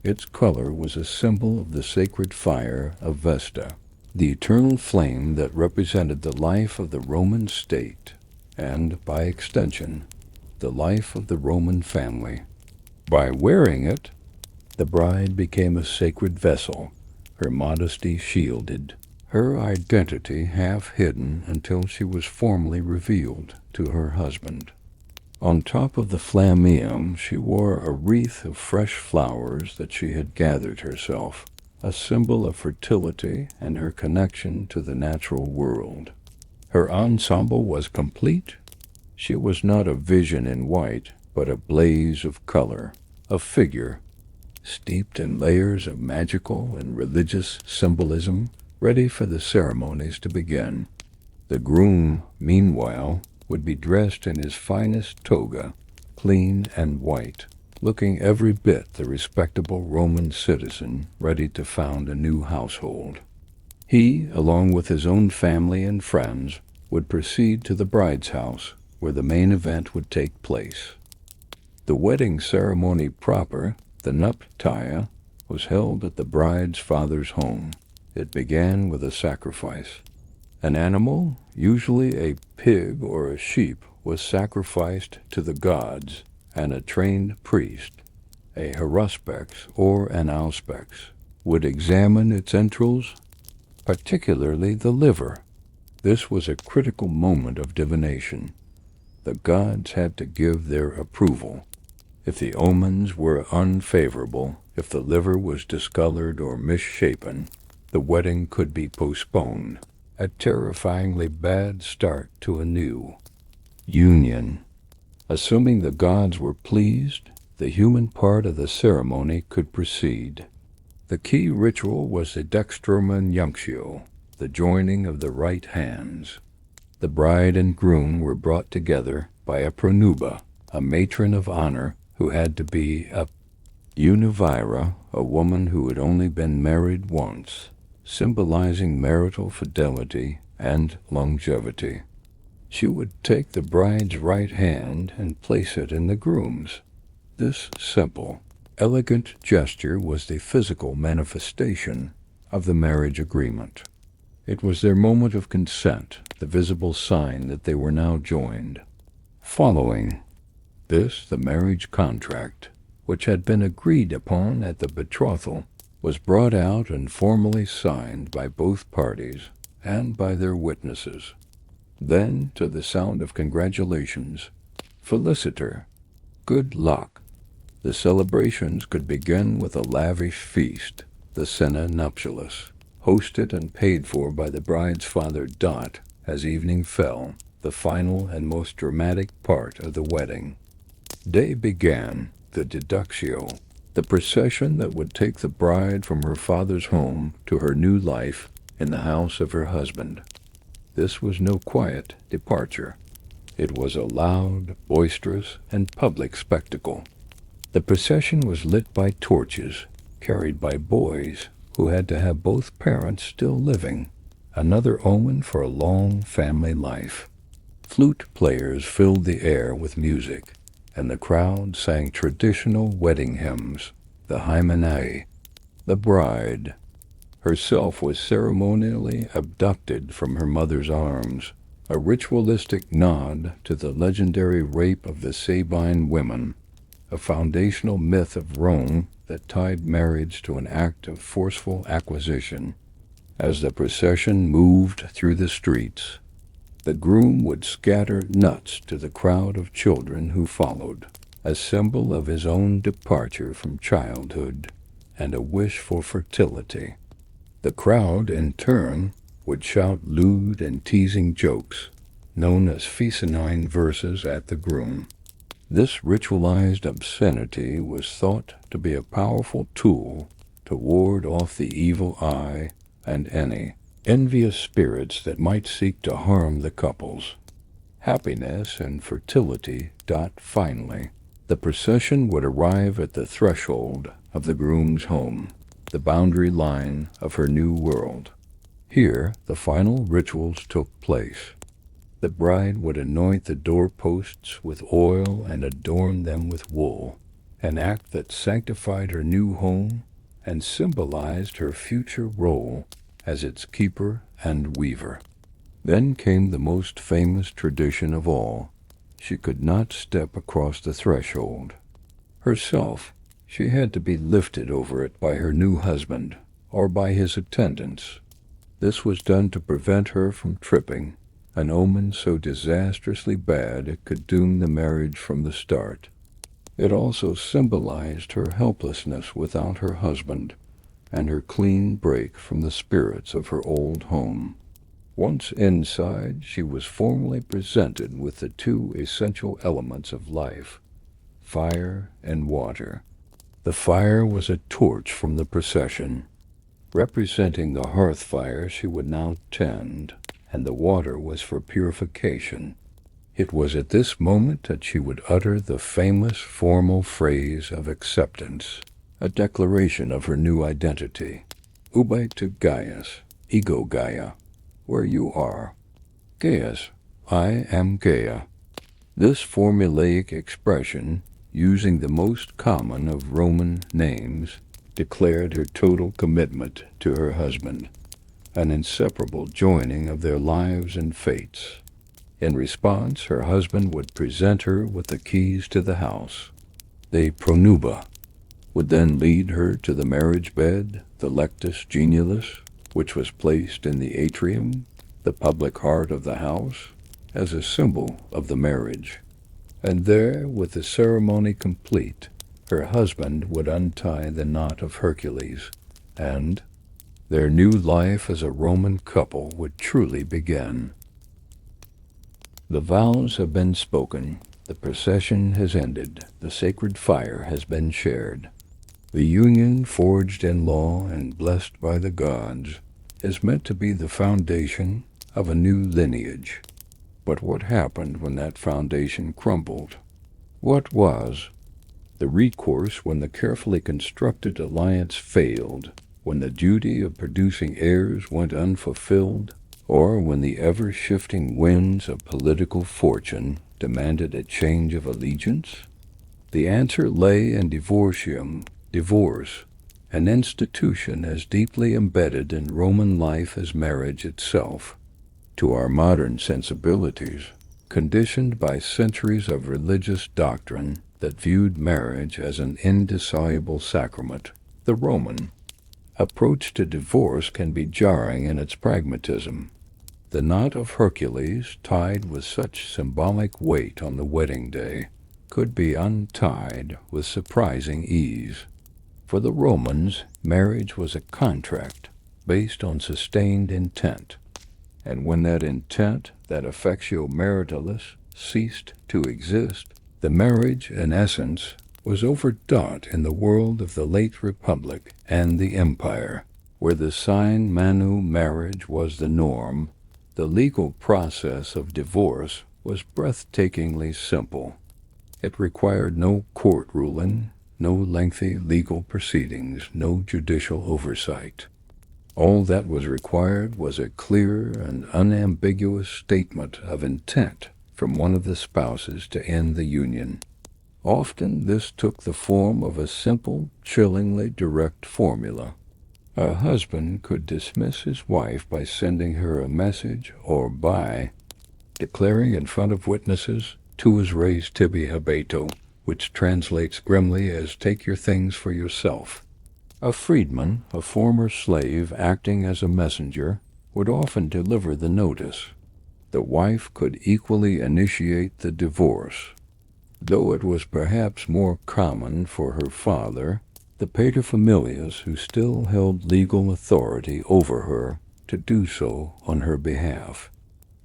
Its color was a symbol of the sacred fire of Vesta, the eternal flame that represented the life of the Roman state, and, by extension, the life of the Roman family. By wearing it, the bride became a sacred vessel, her modesty shielded, her identity half hidden until she was formally revealed to her husband. On top of the flammeum, she wore a wreath of fresh flowers that she had gathered herself, a symbol of fertility and her connection to the natural world. Her ensemble was complete. She was not a vision in white, but a blaze of color, a figure steeped in layers of magical and religious symbolism, ready for the ceremonies to begin. The groom, meanwhile, would be dressed in his finest toga, clean and white, looking every bit the respectable Roman citizen ready to found a new household. He, along with his own family and friends, would proceed to the bride's house, where the main event would take place. The wedding ceremony proper, the nuptia, was held at the bride's father's home. It began with a sacrifice. An animal, usually a pig or a sheep, was sacrificed to the gods, and a trained priest, a haruspex or an auspex, would examine its entrails, particularly the liver. This was a critical moment of divination. The gods had to give their approval. If the omens were unfavorable, if the liver was discolored or misshapen, the wedding could be postponed, a terrifyingly bad start to a new union. Assuming the gods were pleased, the human part of the ceremony could proceed. The key ritual was the dextromenjunctio, the joining of the right hands. The bride and groom were brought together by a pronuba, a matron of honor who had to be a univira, a woman who had only been married once, symbolizing marital fidelity and longevity. She would take the bride's right hand and place it in the groom's. This simple, elegant gesture was the physical manifestation of the marriage agreement. It was their moment of consent, the visible sign that they were now joined. Following this, the marriage contract, which had been agreed upon at the betrothal, was brought out and formally signed by both parties and by their witnesses. Then, to the sound of congratulations, feliciter, good luck, the celebrations could begin with a lavish feast, the cena nuptialis, hosted and paid for by the bride's father Dot as evening fell, the final and most dramatic part of the wedding. Day began, the deductio, the procession that would take the bride from her father's home to her new life in the house of her husband. This was no quiet departure. It was a loud, boisterous, and public spectacle. The procession was lit by torches, carried by boys who had to have both parents still living, another omen for a long family life. Flute players filled the air with music, and the crowd sang traditional wedding hymns, the hymnae. The bride herself was ceremonially abducted from her mother's arms, a ritualistic nod to the legendary rape of the Sabine women, a foundational myth of Rome that tied marriage to an act of forceful acquisition. As the procession moved through the streets, the groom would scatter nuts to the crowd of children who followed, a symbol of his own departure from childhood and a wish for fertility. The crowd, in turn, would shout lewd and teasing jokes, known as fecinine verses at the groom. This ritualized obscenity was thought to be a powerful tool to ward off the evil eye and any envious spirits that might seek to harm the couples. Happiness and fertility. Finally, the procession would arrive at the threshold of the groom's home, the boundary line of her new world. Here, the final rituals took place. The bride would anoint the doorposts with oil and adorn them with wool, an act that sanctified her new home and symbolized her future role as its keeper and weaver. Then came the most famous tradition of all. She could not step across the threshold herself. She had to be lifted over it by her new husband or by his attendants. This was done to prevent her from tripping, an omen so disastrously bad it could doom the marriage from the start. It also symbolized her helplessness without her husband and her clean break from the spirits of her old home. Once inside, she was formally presented with the two essential elements of life, fire and water. The fire was a torch from the procession, representing the hearth fire she would now tend, and the water was for purification. It was at this moment that she would utter the famous formal phrase of acceptance, a declaration of her new identity. Ube to Gaius, ego Gaia, where you are. Gaius, I am Gaia. This formulaic expression, using the most common of Roman names, declared her total commitment to her husband, an inseparable joining of their lives and fates. In response, her husband would present her with the keys to the house. The pronuba would then lead her to the marriage bed, the lectus genialis, which was placed in the atrium, the public heart of the house, as a symbol of the marriage. And there, with the ceremony complete, her husband would untie the knot of Hercules, and their new life as a Roman couple would truly begin. The vows have been spoken, the procession has ended, the sacred fire has been shared. The union forged in law and blessed by the gods is meant to be the foundation of a new lineage. But what happened when that foundation crumbled? What was the recourse when the carefully constructed alliance failed, when the duty of producing heirs went unfulfilled, or when the ever-shifting winds of political fortune demanded a change of allegiance? The answer lay in divorcium, divorce, an institution as deeply embedded in Roman life as marriage itself. To our modern sensibilities, conditioned by centuries of religious doctrine that viewed marriage as an indissoluble sacrament, the Roman approach to divorce can be jarring in its pragmatism. The knot of Hercules, tied with such symbolic weight on the wedding day, could be untied with surprising ease. For the Romans, marriage was a contract based on sustained intent, and when that intent, that affectio maritalis, ceased to exist, the marriage, in essence, was overdought in the world of the late Republic and the Empire, where the sine manu marriage was the norm. The legal process of divorce was breathtakingly simple. It required no court ruling, no lengthy legal proceedings, no judicial oversight. All that was required was a clear and unambiguous statement of intent from one of the spouses to end the union. Often this took the form of a simple, chillingly direct formula. A husband could dismiss his wife by sending her a message or by declaring in front of witnesses, tuus res tibi habeto, which translates grimly as take your things for yourself. A freedman, a former slave acting as a messenger, would often deliver the notice. The wife could equally initiate the divorce, though it was perhaps more common for her father, the paterfamilias who still held legal authority over her, to do so on her behalf.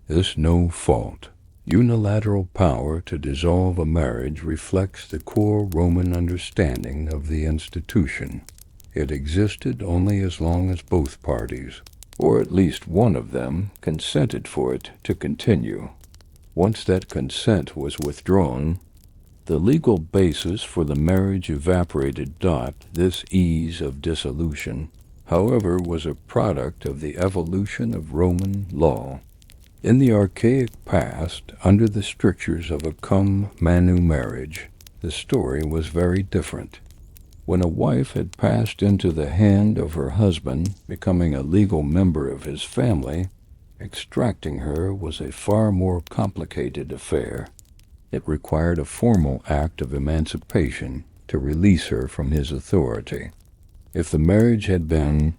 This no-fault, unilateral power to dissolve a marriage reflects the core Roman understanding of the institution. It existed only as long as both parties, or at least one of them, consented for it to continue. Once that consent was withdrawn, the legal basis for the marriage evaporated. This ease of dissolution, however, was a product of the evolution of Roman law. In the archaic past, under the strictures of a cum manu marriage, the story was very different. When a wife had passed into the hand of her husband, becoming a legal member of his family, extracting her was a far more complicated affair. It required a formal act of emancipation to release her from his authority. If the marriage had been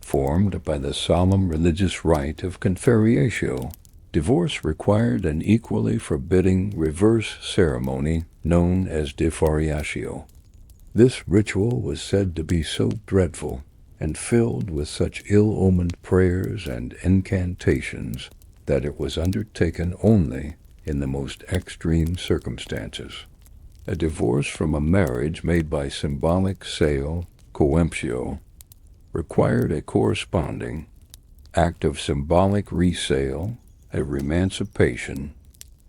formed by the solemn religious rite of conferratio, divorce required an equally forbidding reverse ceremony known as deferiatio. This ritual was said to be so dreadful and filled with such ill-omened prayers and incantations that it was undertaken only in the most extreme circumstances. A divorce from a marriage made by symbolic sale, coemptio, required a corresponding act of symbolic resale, a remancipation.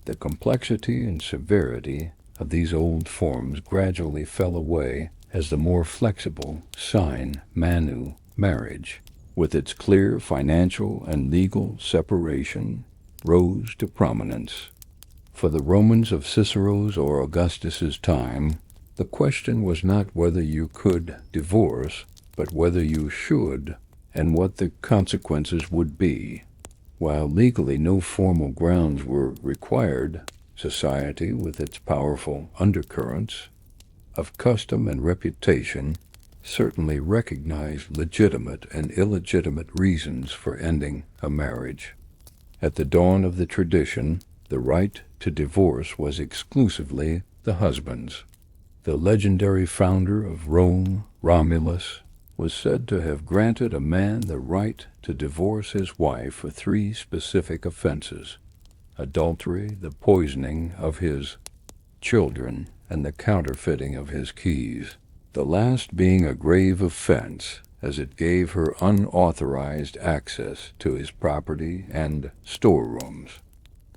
The complexity and severity of these old forms gradually fell away as the more flexible sine manu marriage, with its clear financial and legal separation, rose to prominence. For the Romans of Cicero's or Augustus's time, the question was not whether you could divorce, but whether you should, and what the consequences would be. While legally no formal grounds were required, society, with its powerful undercurrents of custom and reputation, certainly recognized legitimate and illegitimate reasons for ending a marriage. At the dawn of the tradition, the right to divorce was exclusively the husband's. The legendary founder of Rome, Romulus, was said to have granted a man the right to divorce his wife for 3 specific offenses: adultery, the poisoning of his children, and the counterfeiting of his keys, the last being a grave offense, as it gave her unauthorized access to his property and storerooms.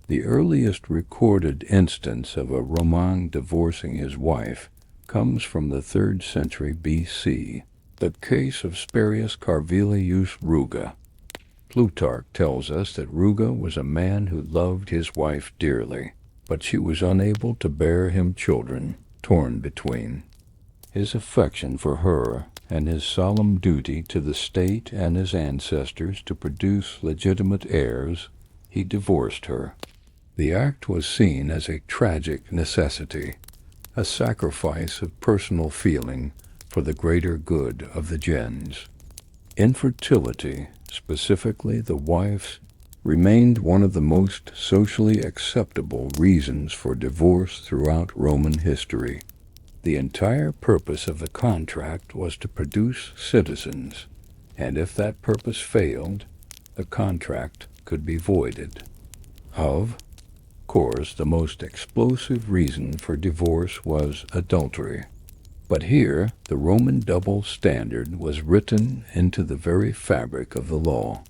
The earliest recorded instance of a Roman divorcing his wife comes from the 3rd century B.C., the case of Spurius Carvilius Ruga. Plutarch tells us that Ruga was a man who loved his wife dearly, but she was unable to bear him children, torn between his affection for her and his solemn duty to the state and his ancestors to produce legitimate heirs. He divorced her. The act was seen as a tragic necessity, a sacrifice of personal feeling for the greater good of the gens. Infertility, specifically the wife's, remained one of the most socially acceptable reasons for divorce throughout Roman history. The entire purpose of the contract was to produce citizens, and if that purpose failed, the contract could be voided. Of course, the most explosive reason for divorce was adultery. But here, the Roman double standard was written into the very fabric of the law.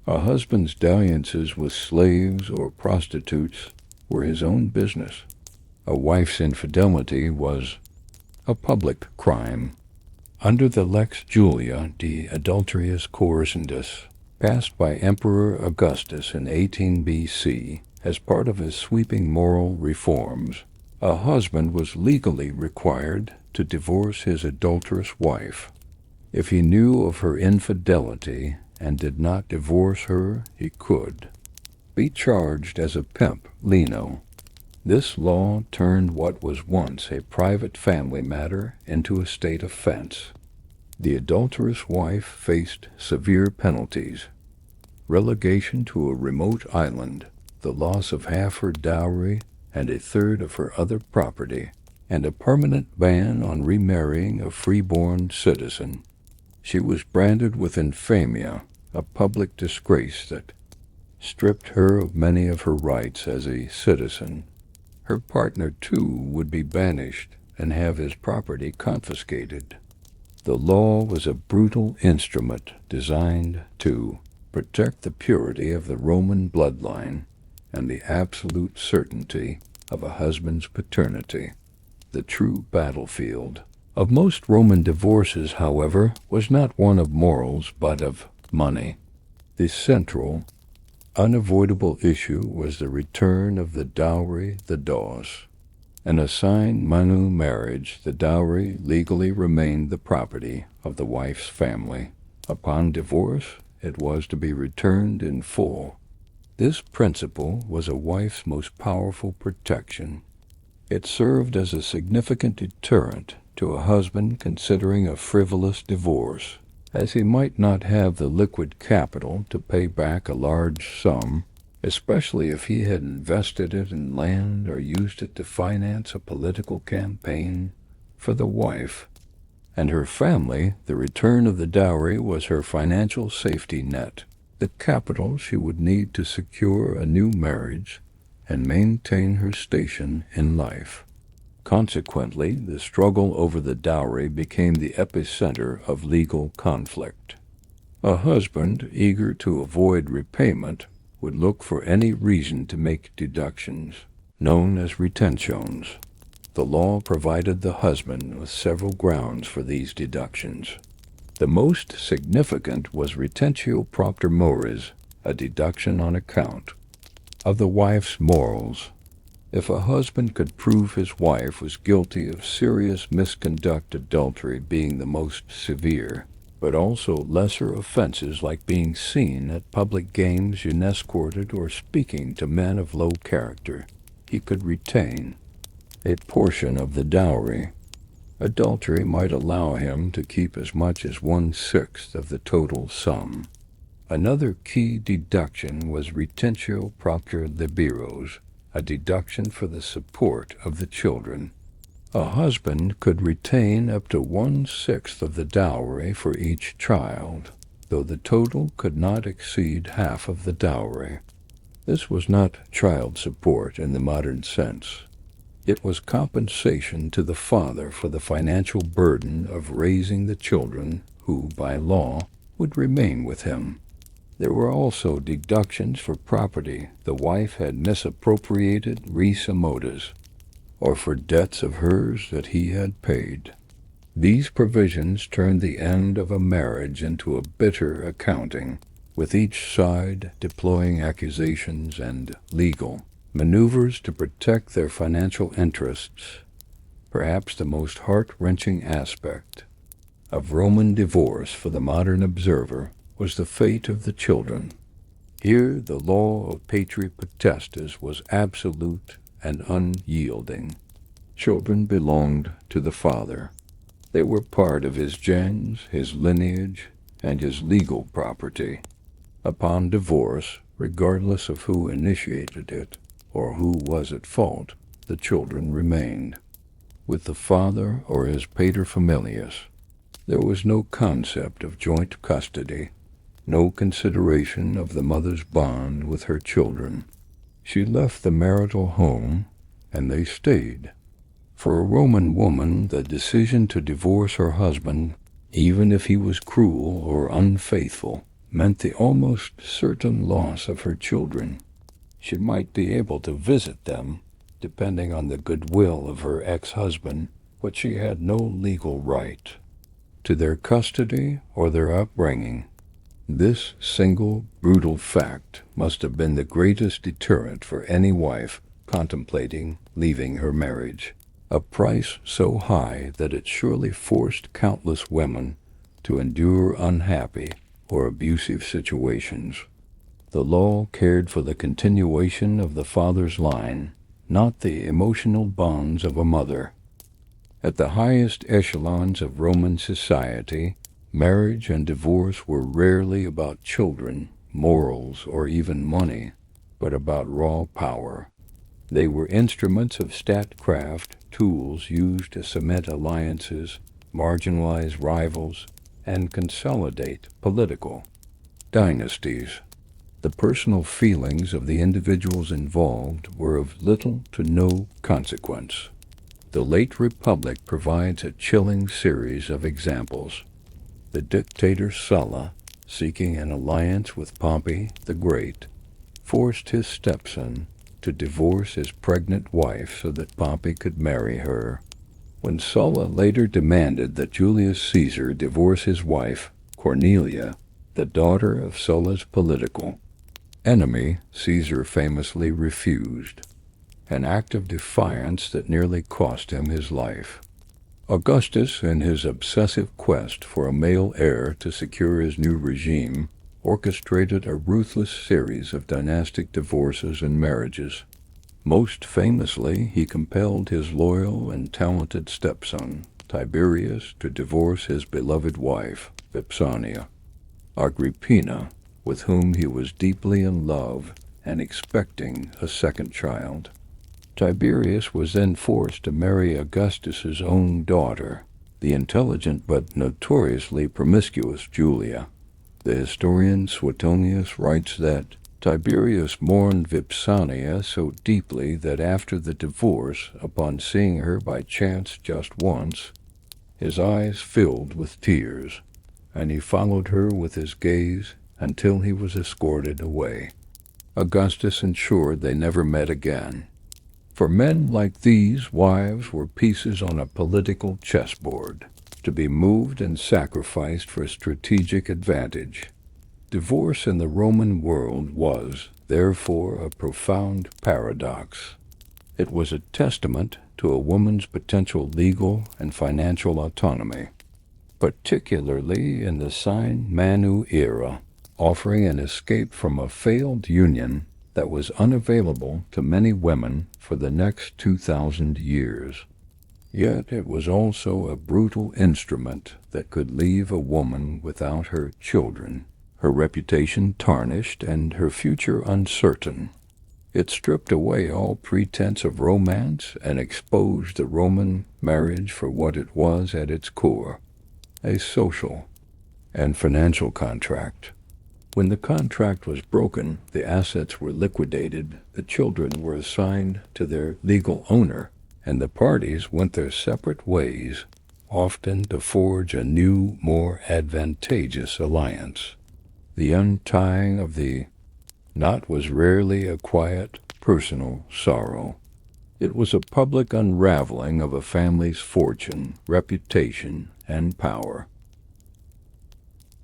A husband's dalliances with slaves or prostitutes were his own business. A wife's infidelity was a public crime. Under the Lex Julia de Adulteriis Coercendis, passed by Emperor Augustus in 18 B.C., as part of his sweeping moral reforms, a husband was legally required to divorce his adulterous wife. If he knew of her infidelity and did not divorce her, he could be charged as a pimp lino. This law turned what was once a private family matter into a state offense. The adulterous wife faced severe penalties: relegation to a remote island, the loss of half her dowry and a third of her other property, and a permanent ban on remarrying a freeborn citizen. She was branded with infamia a public disgrace that stripped her of many of her rights as a citizen. Her partner, too, would be banished and have his property confiscated. The law was a brutal instrument designed to protect the purity of the Roman bloodline and the absolute certainty of a husband's paternity. The true battlefield of most Roman divorces, however, was not one of morals but of money. The central, unavoidable issue was the return of the dowry, the dos. In a signed manu marriage, the dowry legally remained the property of the wife's family. Upon divorce, it was to be returned in full. This principle was a wife's most powerful protection. It served as a significant deterrent to a husband considering a frivolous divorce, as he might not have the liquid capital to pay back a large sum, especially if he had invested it in land or used it to finance a political campaign for the wife and her family. The return of the dowry was her financial safety net, the capital she would need to secure a new marriage and maintain her station in life. Consequently, the struggle over the dowry became the epicenter of legal conflict. A husband, eager to avoid repayment, would look for any reason to make deductions, known as retentions. The law provided the husband with several grounds for these deductions. The most significant was retentio propter mores, a deduction on account of the wife's morals. If a husband could prove his wife was guilty of serious misconduct, adultery being the most severe, but also lesser offenses like being seen at public games unescorted or speaking to men of low character, he could retain a portion of the dowry. Adultery might allow him to keep as much as 1/6 of the total sum. Another key deduction was retentio propter liberos, a deduction for the support of the children. A husband could retain up to 1/6 of the dowry for each child, though the total could not exceed half of the dowry. This was not child support in the modern sense. It was compensation to the father for the financial burden of raising the children who, by law, would remain with him. There were also deductions for property the wife had misappropriated res motus, or for debts of hers that he had paid. These provisions turned the end of a marriage into a bitter accounting, with each side deploying accusations and legal maneuvers to protect their financial interests. Perhaps the most heart-wrenching aspect of Roman divorce for the modern observer was the fate of the children. Here the law of patri potestas was absolute and unyielding. Children belonged to the father. They were part of his gens, his lineage, and his legal property. Upon divorce, regardless of who initiated it or who was at fault, the children remained with the father or his paterfamilias. There was no concept of joint custody, no consideration of the mother's bond with her children. She left the marital home, and they stayed. For a Roman woman, the decision to divorce her husband, even if he was cruel or unfaithful, meant the almost certain loss of her children. She might be able to visit them, depending on the goodwill of her ex-husband, but she had no legal right to their custody or their upbringing. This single brutal fact must have been the greatest deterrent for any wife contemplating leaving her marriage, a price so high that it surely forced countless women to endure unhappy or abusive situations. The law cared for the continuation of the father's line, not the emotional bonds of a mother. At the highest echelons of Roman society, marriage and divorce were rarely about children, morals, or even money, but about raw power. They were instruments of statecraft, tools used to cement alliances, marginalize rivals, and consolidate political dynasties. The personal feelings of the individuals involved were of little to no consequence. The late Republic provides a chilling series of examples. The dictator Sulla, seeking an alliance with Pompey the Great, forced his stepson to divorce his pregnant wife so that Pompey could marry her. When Sulla later demanded that Julius Caesar divorce his wife, Cornelia, the daughter of Sulla's political enemy, Caesar famously refused, an act of defiance that nearly cost him his life. Augustus, in his obsessive quest for a male heir to secure his new regime, orchestrated a ruthless series of dynastic divorces and marriages. Most famously, he compelled his loyal and talented stepson, Tiberius, to divorce his beloved wife, Vipsania. Agrippina, with whom he was deeply in love and expecting a second child. Tiberius was then forced to marry Augustus's own daughter, the intelligent but notoriously promiscuous Julia. The historian Suetonius writes that Tiberius mourned Vipsania so deeply that after the divorce, upon seeing her by chance just once, his eyes filled with tears, and he followed her with his gaze until he was escorted away. Augustus ensured they never met again. For men like these, wives were pieces on a political chessboard, to be moved and sacrificed for strategic advantage. Divorce in the Roman world was, therefore, a profound paradox. It was a testament to a woman's potential legal and financial autonomy, particularly in the sine manu era, offering an escape from a failed union that was unavailable to many women for the next 2,000 years. Yet it was also a brutal instrument that could leave a woman without her children, her reputation tarnished, and her future uncertain. It stripped away all pretense of romance and exposed the Roman marriage for what it was at its core, a social and financial contract. When the contract was broken, the assets were liquidated, the children were assigned to their legal owner, and the parties went their separate ways, often to forge a new, more advantageous alliance. The untying of the knot was rarely a quiet, personal sorrow. It was a public unraveling of a family's fortune, reputation, and power.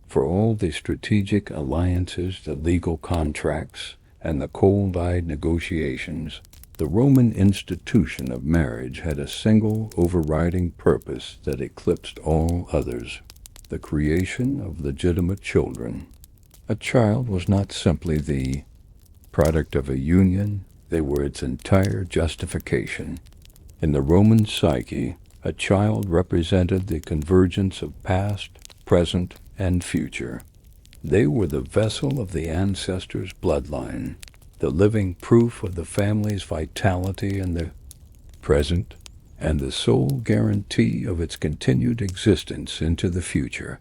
For all the strategic alliances, the legal contracts, and the cold-eyed negotiations, the Roman institution of marriage had a single overriding purpose that eclipsed all others: the creation of legitimate children. A child was not simply the product of a union, they were its entire justification. In the Roman psyche, a child represented the convergence of past, present, and future. They were the vessel of the ancestors' bloodline, the living proof of the family's vitality in the present, and the sole guarantee of its continued existence into the future.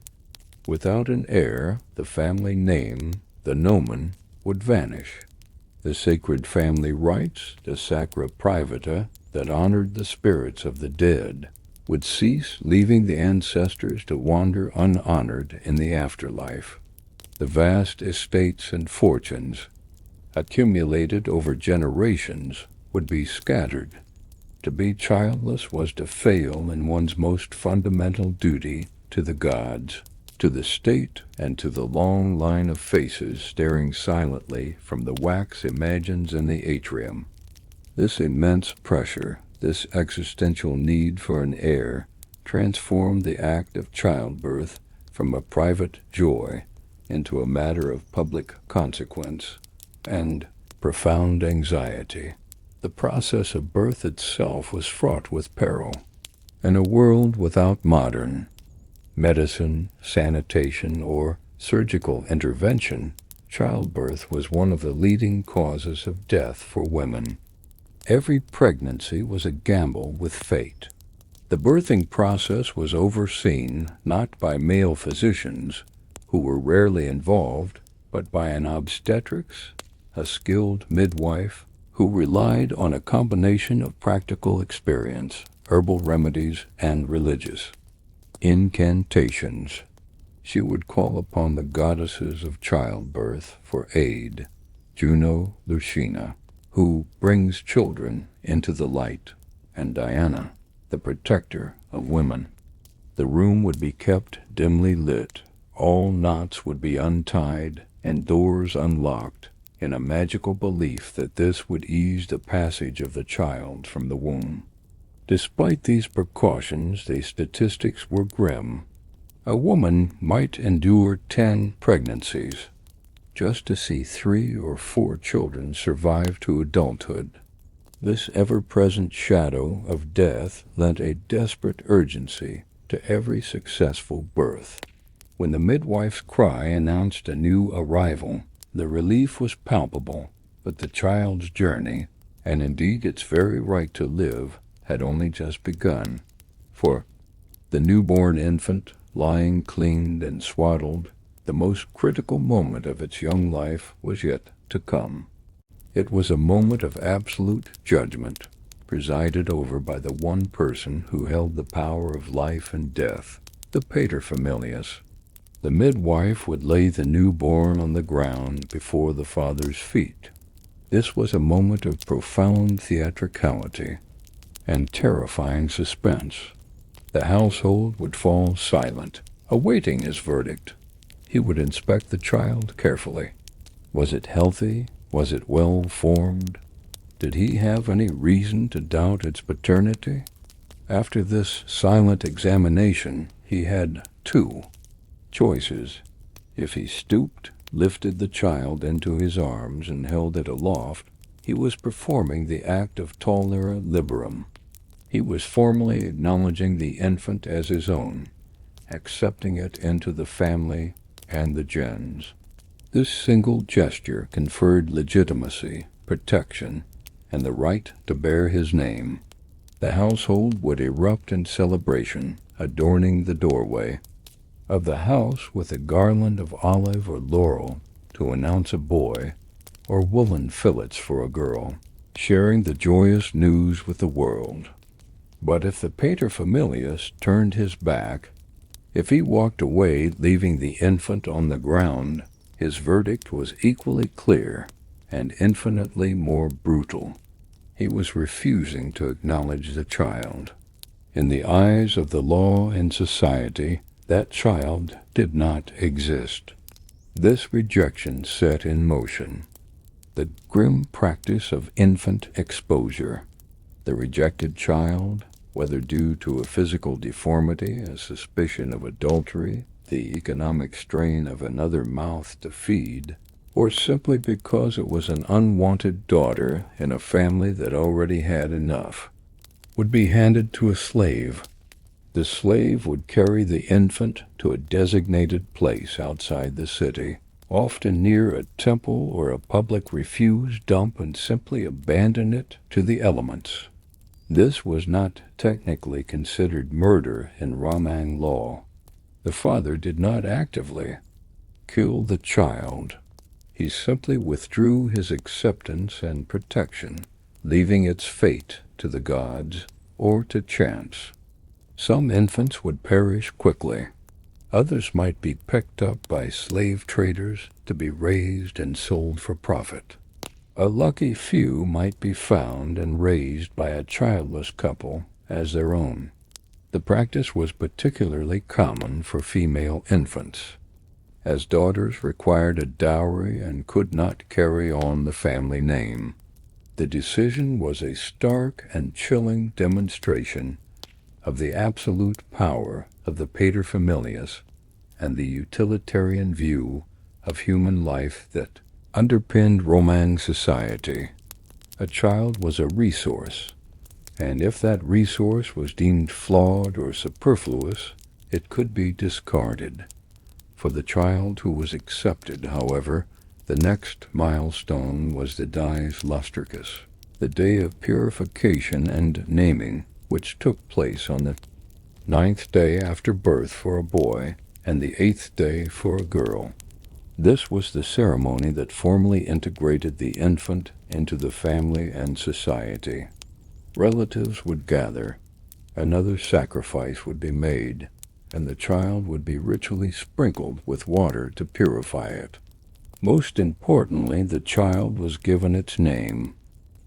Without an heir, the family name, the nomen, would vanish. The sacred family rites, the sacra privata, that honored the spirits of the dead, would cease, leaving the ancestors to wander unhonored in the afterlife. The vast estates and fortunes, accumulated over generations, would be scattered. To be childless was to fail in one's most fundamental duty to the gods, to the state, and to the long line of faces staring silently from the wax imagines in the atrium. This immense pressure, this existential need for an heir, transformed the act of childbirth from a private joy into a matter of public consequence and profound anxiety. The process of birth itself was fraught with peril. In a world without modern medicine, sanitation, or surgical intervention, childbirth was one of the leading causes of death for women. Every pregnancy was a gamble with fate. The birthing process was overseen not by male physicians, who were rarely involved, but by an obstetrix, a skilled midwife who relied on a combination of practical experience, herbal remedies, and religious incantations. She would call upon the goddesses of childbirth for aid, Juno Lucina, who brings children into the light, and Diana, the protector of women. The room would be kept dimly lit, all knots would be untied, and doors unlocked, in a magical belief that this would ease the passage of the child from the womb. Despite these precautions, the statistics were grim. A woman might endure 10 pregnancies just to see 3 or 4 children survive to adulthood. This ever-present shadow of death lent a desperate urgency to every successful birth. When the midwife's cry announced a new arrival, the relief was palpable, but the child's journey, and indeed its very right to live, had only just begun. For the newborn infant, lying cleaned and swaddled, the most critical moment of its young life was yet to come. It was a moment of absolute judgment, presided over by the one person who held the power of life and death, the paterfamilias. The midwife would lay the newborn on the ground before the father's feet. This was a moment of profound theatricality and terrifying suspense. The household would fall silent, awaiting his verdict. He would inspect the child carefully. Was it healthy? Was it well formed? Did he have any reason to doubt its paternity? After this silent examination, he had 2 choices. If he stooped, lifted the child into his arms, and held it aloft, he was performing the act of tollere liberum. He was formally acknowledging the infant as his own, accepting it into the family and the gens. This single gesture conferred legitimacy, protection, and the right to bear his name. The household would erupt in celebration, adorning the doorway of the house with a garland of olive or laurel to announce a boy, or woolen fillets for a girl, sharing the joyous news with the world. But if the paterfamilias turned his back, if he walked away leaving the infant on the ground, his verdict was equally clear and infinitely more brutal. He was refusing to acknowledge the child. In the eyes of the law and society, that child did not exist. This rejection set in motion the grim practice of infant exposure. The rejected child, whether due to a physical deformity, a suspicion of adultery, the economic strain of another mouth to feed, or simply because it was an unwanted daughter in a family that already had enough, would be handed to a slave. The slave would carry the infant to a designated place outside the city, often near a temple or a public refuse dump, and simply abandon it to the elements. This was not technically considered murder in Romang law. The father did not actively kill the child. He simply withdrew his acceptance and protection, leaving its fate to the gods or to chance. Some infants would perish quickly. Others might be picked up by slave traders to be raised and sold for profit. A lucky few might be found and raised by a childless couple as their own. The practice was particularly common for female infants, as daughters required a dowry and could not carry on the family name. The decision was a stark and chilling demonstration of the absolute power of the paterfamilias and the utilitarian view of human life that underpinned Romang society. A child was a resource, and if that resource was deemed flawed or superfluous, it could be discarded. For the child who was accepted, however, the next milestone was the dies lustricus, the day of purification and naming, which took place on the 9th day after birth for a boy and the 8th day for a girl. This was the ceremony that formally integrated the infant into the family and society. Relatives would gather, another sacrifice would be made, and the child would be ritually sprinkled with water to purify it. Most importantly, the child was given its name.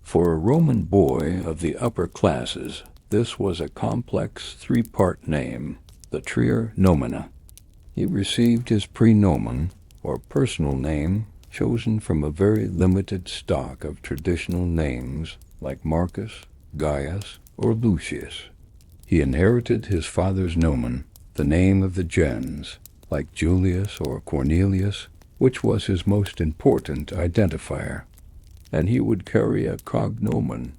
For a Roman boy of the upper classes, this was a complex three-part name, the trier nomina. He received his praenomen, or personal name, chosen from a very limited stock of traditional names like Marcus, Gaius, or Lucius. He inherited his father's nomen, the name of the gens, like Julius or Cornelius, which was his most important identifier. And he would carry a cognomen,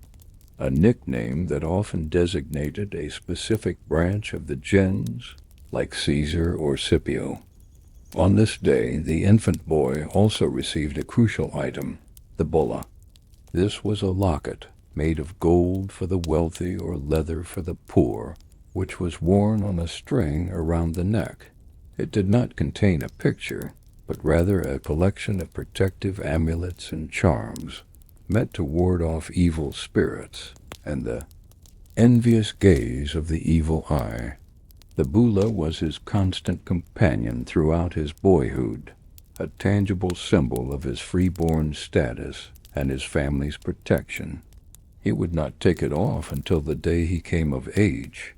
a nickname that often designated a specific branch of the gens, like Caesar or Scipio. On this day, the infant boy also received a crucial item, the bulla. This was a locket made of gold for the wealthy or leather for the poor, which was worn on a string around the neck. It did not contain a picture, but rather a collection of protective amulets and charms, meant to ward off evil spirits and the envious gaze of the evil eye. The bulla was his constant companion throughout his boyhood, a tangible symbol of his freeborn status and his family's protection. He would not take it off until the day he came of age.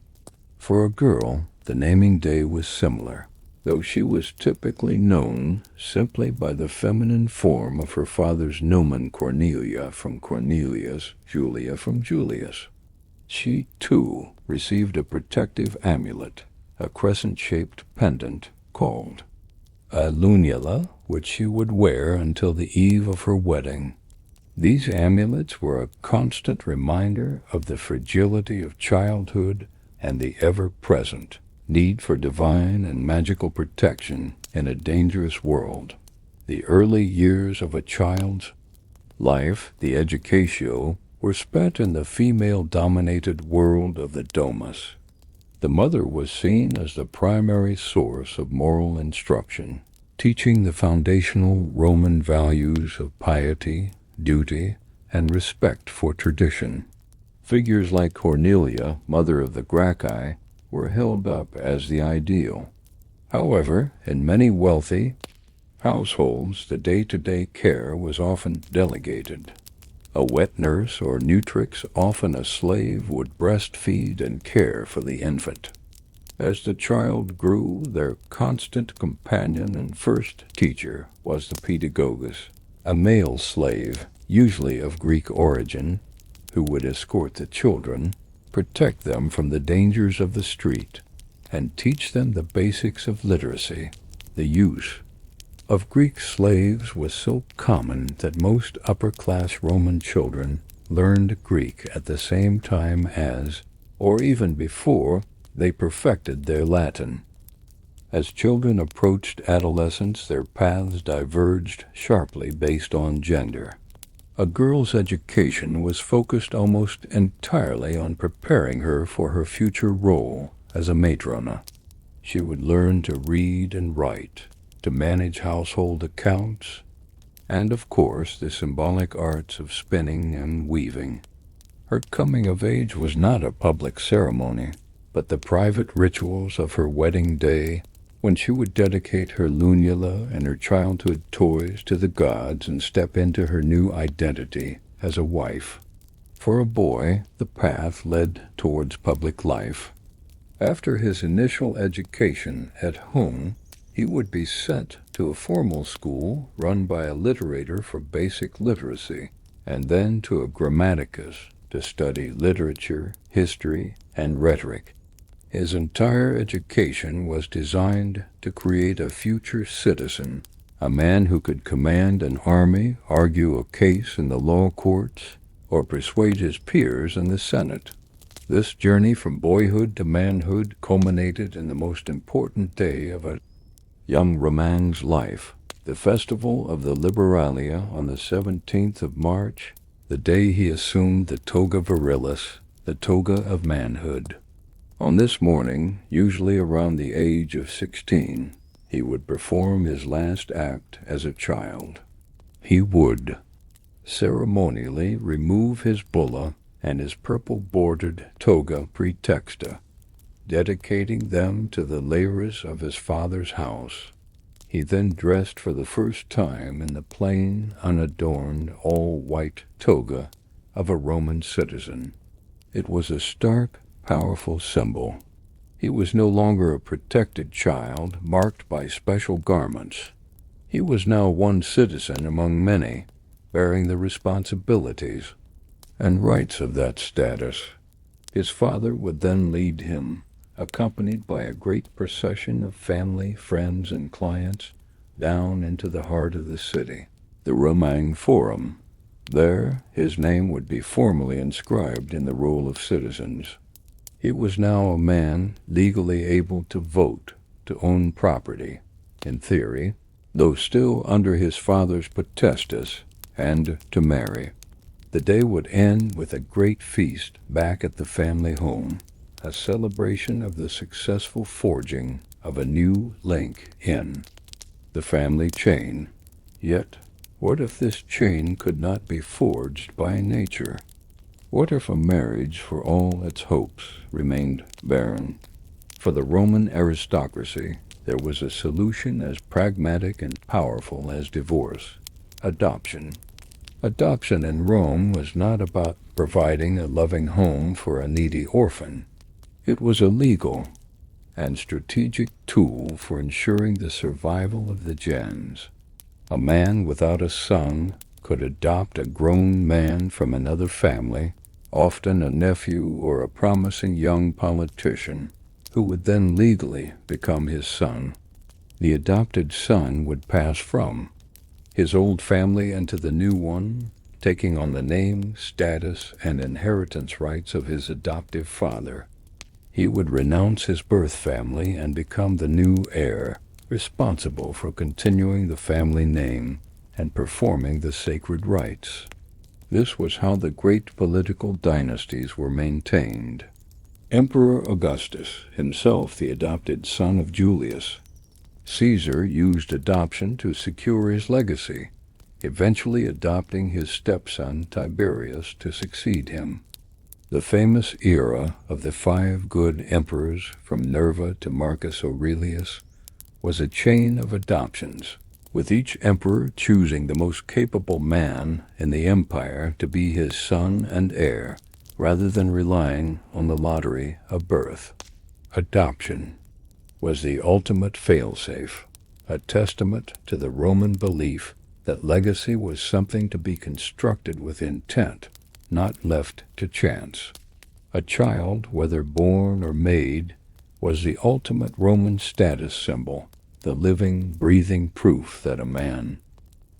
For a girl, the naming day was similar, though she was typically known simply by the feminine form of her father's nomen Cornelia from Cornelius, Julia from Julius. She, too, received a protective amulet, a crescent-shaped pendant called a lunula, which she would wear until the eve of her wedding. These amulets were a constant reminder of the fragility of childhood and the ever-present need for divine and magical protection in a dangerous world. The early years of a child's life, the educatio, were spent in the female-dominated world of the Domus. The mother was seen as the primary source of moral instruction, teaching the foundational Roman values of piety, duty, and respect for tradition. Figures like Cornelia, mother of the Gracchi, were held up as the ideal. However, in many wealthy households, the day-to-day care was often delegated. A wet nurse or nutrix, often a slave, would breastfeed and care for the infant. As the child grew, their constant companion and first teacher was the pedagogus, a male slave, usually of Greek origin, who would escort the children, protect them from the dangers of the street, and teach them the basics of literacy. The use of Greek slaves was so common that most upper-class Roman children learned Greek at the same time as, or even before, they perfected their Latin. As children approached adolescence, their paths diverged sharply based on gender. A girl's education was focused almost entirely on preparing her for her future role as a matrona. She would learn to read and write, to manage household accounts, and of course the symbolic arts of spinning and weaving. Her coming of age was not a public ceremony, but the private rituals of her wedding day, when she would dedicate her lunula and her childhood toys to the gods and step into her new identity as a wife. For a boy, the path led towards public life. After his initial education at home, he would be sent to a formal school run by a literator for basic literacy, and then to a grammaticus to study literature, history, and rhetoric. His entire education was designed to create a future citizen, a man who could command an army, argue a case in the law courts, or persuade his peers in the Senate. This journey from boyhood to manhood culminated in the most important day of a young Roman's life, the festival of the Liberalia on the 17th of March, the day he assumed the toga virilis, the toga of manhood. On this morning, usually around the age of 16, he would perform his last act as a child. He would ceremonially remove his bulla and his purple-bordered toga praetexta, dedicating them to the lares of his father's house. He then dressed for the first time in the plain, unadorned, all-white toga of a Roman citizen. It was a stark, powerful symbol. He was no longer a protected child marked by special garments. He was now one citizen among many, bearing the responsibilities and rights of that status. His father would then lead him, accompanied by a great procession of family, friends, and clients, down into the heart of the city, the Romang Forum. There, his name would be formally inscribed in the roll of citizens. He was now a man legally able to vote, to own property, in theory, though still under his father's potestas, and to marry. The day would end with a great feast back at the family home, a celebration of the successful forging of a new link in the family chain. Yet, what if this chain could not be forged by nature? What if a marriage, for all its hopes, remained barren? For the Roman aristocracy, there was a solution as pragmatic and powerful as divorce: adoption. Adoption in Rome was not about providing a loving home for a needy orphan. It was a legal and strategic tool for ensuring the survival of the gens. A man without a son could adopt a grown man from another family, often a nephew or a promising young politician, who would then legally become his son. The adopted son would pass from his old family into the new one, taking on the name, status, and inheritance rights of his adoptive father. He would renounce his birth family and become the new heir, responsible for continuing the family name and performing the sacred rites. This was how the great political dynasties were maintained. Emperor Augustus, himself the adopted son of Julius. Caesar used adoption to secure his legacy, eventually adopting his stepson Tiberius to succeed him. The famous era of the 5 good emperors, from Nerva to Marcus Aurelius, was a chain of adoptions, with each emperor choosing the most capable man in the empire to be his son and heir, rather than relying on the lottery of birth. Adoption was the ultimate failsafe, a testament to the Roman belief that legacy was something to be constructed with intent, not left to chance. A child, whether born or made, was the ultimate Roman status symbol, the living, breathing proof that a man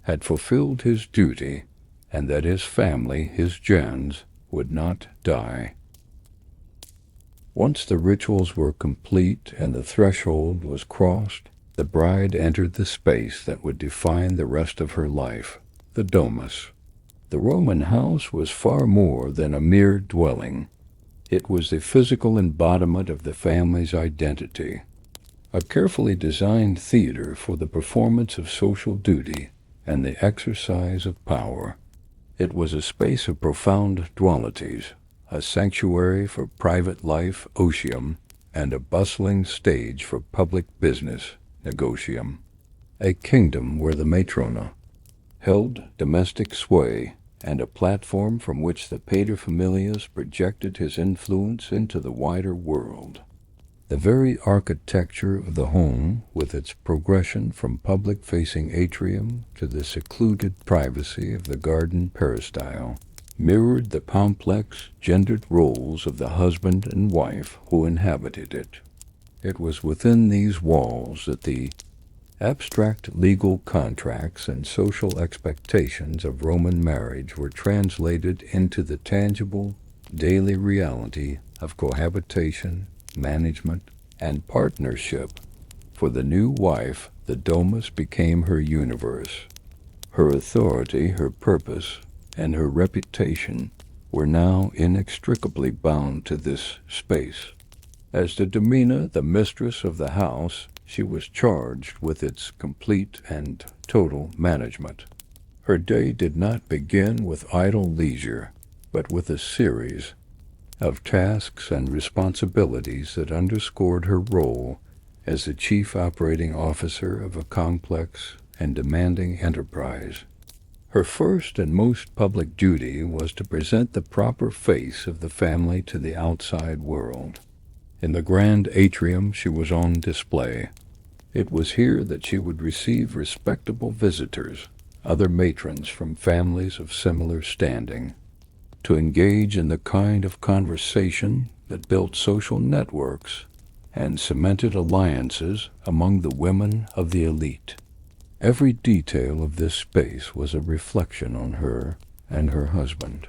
had fulfilled his duty and that his family, his gens, would not die. Once the rituals were complete and the threshold was crossed, the bride entered the space that would define the rest of her life, the Domus. The Roman house was far more than a mere dwelling. It was the physical embodiment of the family's identity, a carefully designed theater for the performance of social duty and the exercise of power. It was a space of profound dualities, a sanctuary for private life, otium, and a bustling stage for public business, negotium. A kingdom where the matrona held domestic sway, and a platform from which the paterfamilias projected his influence into the wider world. The very architecture of the home, with its progression from public-facing atrium to the secluded privacy of the garden peristyle, mirrored the complex, gendered roles of the husband and wife who inhabited it. It was within these walls that the abstract legal contracts and social expectations of Roman marriage were translated into the tangible, daily reality of cohabitation, management, and partnership. For the new wife, the Domus became her universe. Her authority, her purpose, and her reputation were now inextricably bound to this space. As the domina, the mistress of the house, she was charged with its complete and total management. Her day did not begin with idle leisure, but with a series of tasks and responsibilities that underscored her role as the chief operating officer of a complex and demanding enterprise. Her first and most public duty was to present the proper face of the family to the outside world. In the grand atrium she was on display. It was here that she would receive respectable visitors, other matrons from families of similar standing, to engage in the kind of conversation that built social networks and cemented alliances among the women of the elite. Every detail of this space was a reflection on her and her husband.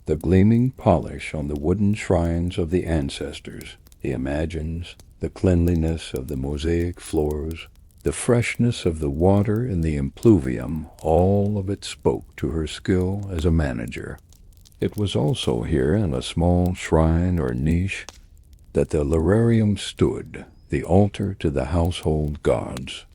The gleaming polish on the wooden shrines of the ancestors, the imagines, the cleanliness of the mosaic floors, the freshness of the water in the impluvium, all of it spoke to her skill as a manager. It was also here, in a small shrine or niche, that the lararium stood, the altar to the household gods,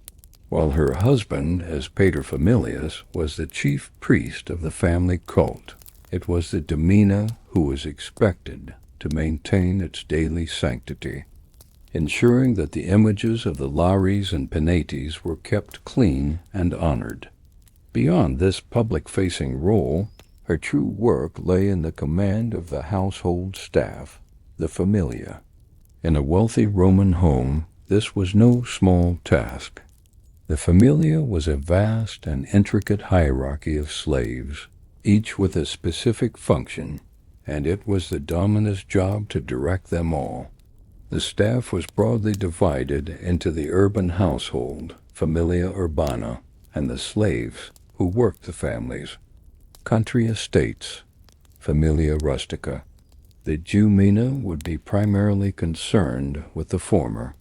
while her husband, as paterfamilias, was the chief priest of the family cult. It was the domina who was expected to maintain its daily sanctity, ensuring that the images of the Lares and Penates were kept clean and honored. Beyond this public-facing role, her true work lay in the command of the household staff, the familia. In a wealthy Roman home, this was no small task. The familia was a vast and intricate hierarchy of slaves, each with a specific function, and it was the dominus' job to direct them all. The staff was broadly divided into the urban household, familia urbana, and the slaves who worked the families, country estates, familia rustica. The Jumina would be primarily concerned with the former.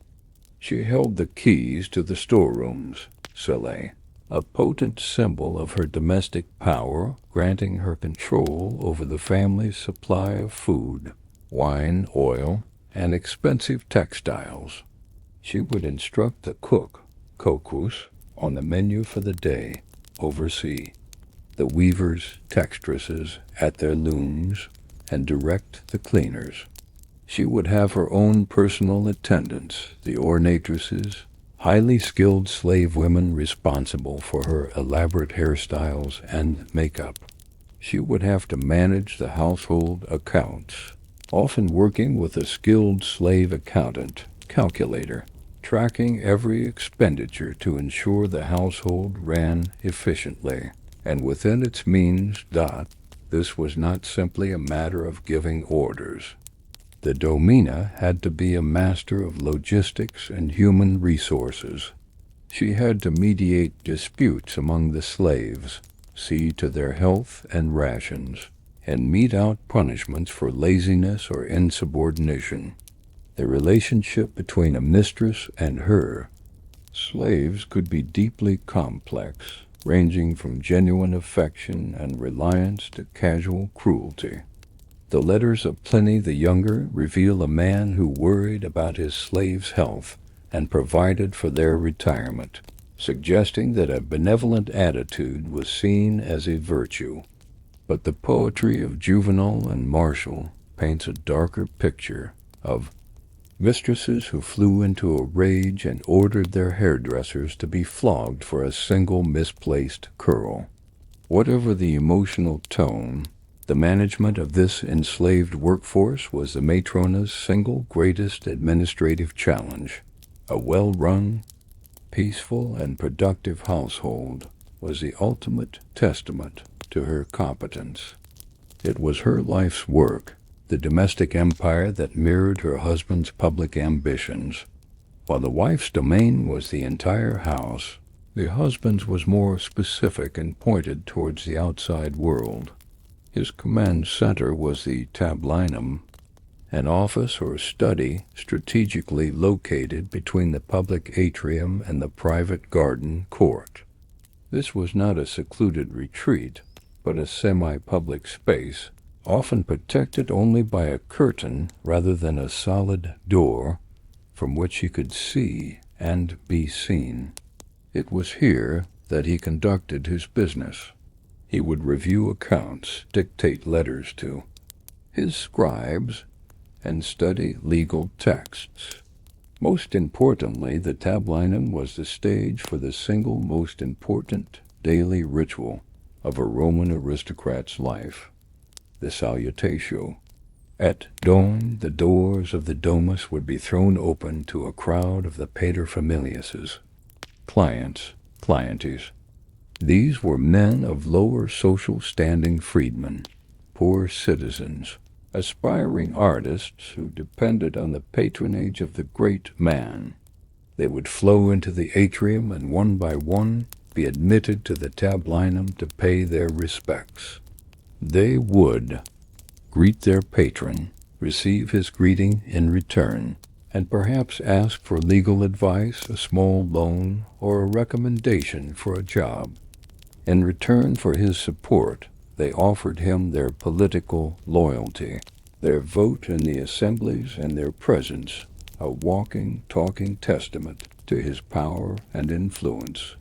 She held the keys to the storerooms, Sele, a potent symbol of her domestic power, granting her control over the family's supply of food, wine, oil, and expensive textiles. She would instruct the cook, kokus, on the menu for the day, oversee the weavers, textresses at their looms, and direct the cleaners. She would have her own personal attendants, the ornatresses, highly skilled slave women responsible for her elaborate hairstyles and makeup. She would have to manage the household accounts, often working with a skilled slave accountant, calculator, tracking every expenditure to ensure the household ran efficiently and within its means. This was not simply a matter of giving orders. The domina had to be a master of logistics and human resources. She had to mediate disputes among the slaves, see to their health and rations, and mete out punishments for laziness or insubordination. The relationship between a mistress and her slaves could be deeply complex, ranging from genuine affection and reliance to casual cruelty. The letters of Pliny the Younger reveal a man who worried about his slaves' health and provided for their retirement, suggesting that a benevolent attitude was seen as a virtue. But the poetry of Juvenal and Martial paints a darker picture of mistresses who flew into a rage and ordered their hairdressers to be flogged for a single misplaced curl. Whatever the emotional tone, the management of this enslaved workforce was the matrona's single greatest administrative challenge. A well-run, peaceful, and productive household was the ultimate testament to her competence. It was her life's work, the domestic empire that mirrored her husband's public ambitions. While the wife's domain was the entire house, the husband's was more specific and pointed towards the outside world. His command center was the tablinum, an office or study strategically located between the public atrium and the private garden court. This was not a secluded retreat, but a semi-public space, often protected only by a curtain rather than a solid door, from which he could see and be seen. It was here that he conducted his business. He would review accounts, dictate letters to his scribes, and study legal texts. Most importantly, the tablinum was the stage for the single most important daily ritual of a Roman aristocrat's life, the salutatio. At dawn, the doors of the Domus would be thrown open to a crowd of the paterfamiliases, clientes. These were men of lower social standing freedmen, poor citizens, aspiring artists who depended on the patronage of the great man. They would flow into the atrium and one by one be admitted to the tablinum to pay their respects. They would greet their patron, receive his greeting in return, and perhaps ask for legal advice, a small loan, or a recommendation for a job. In return for his support, they offered him their political loyalty, their vote in the assemblies, and their presence, a walking, talking testament to his power and influence.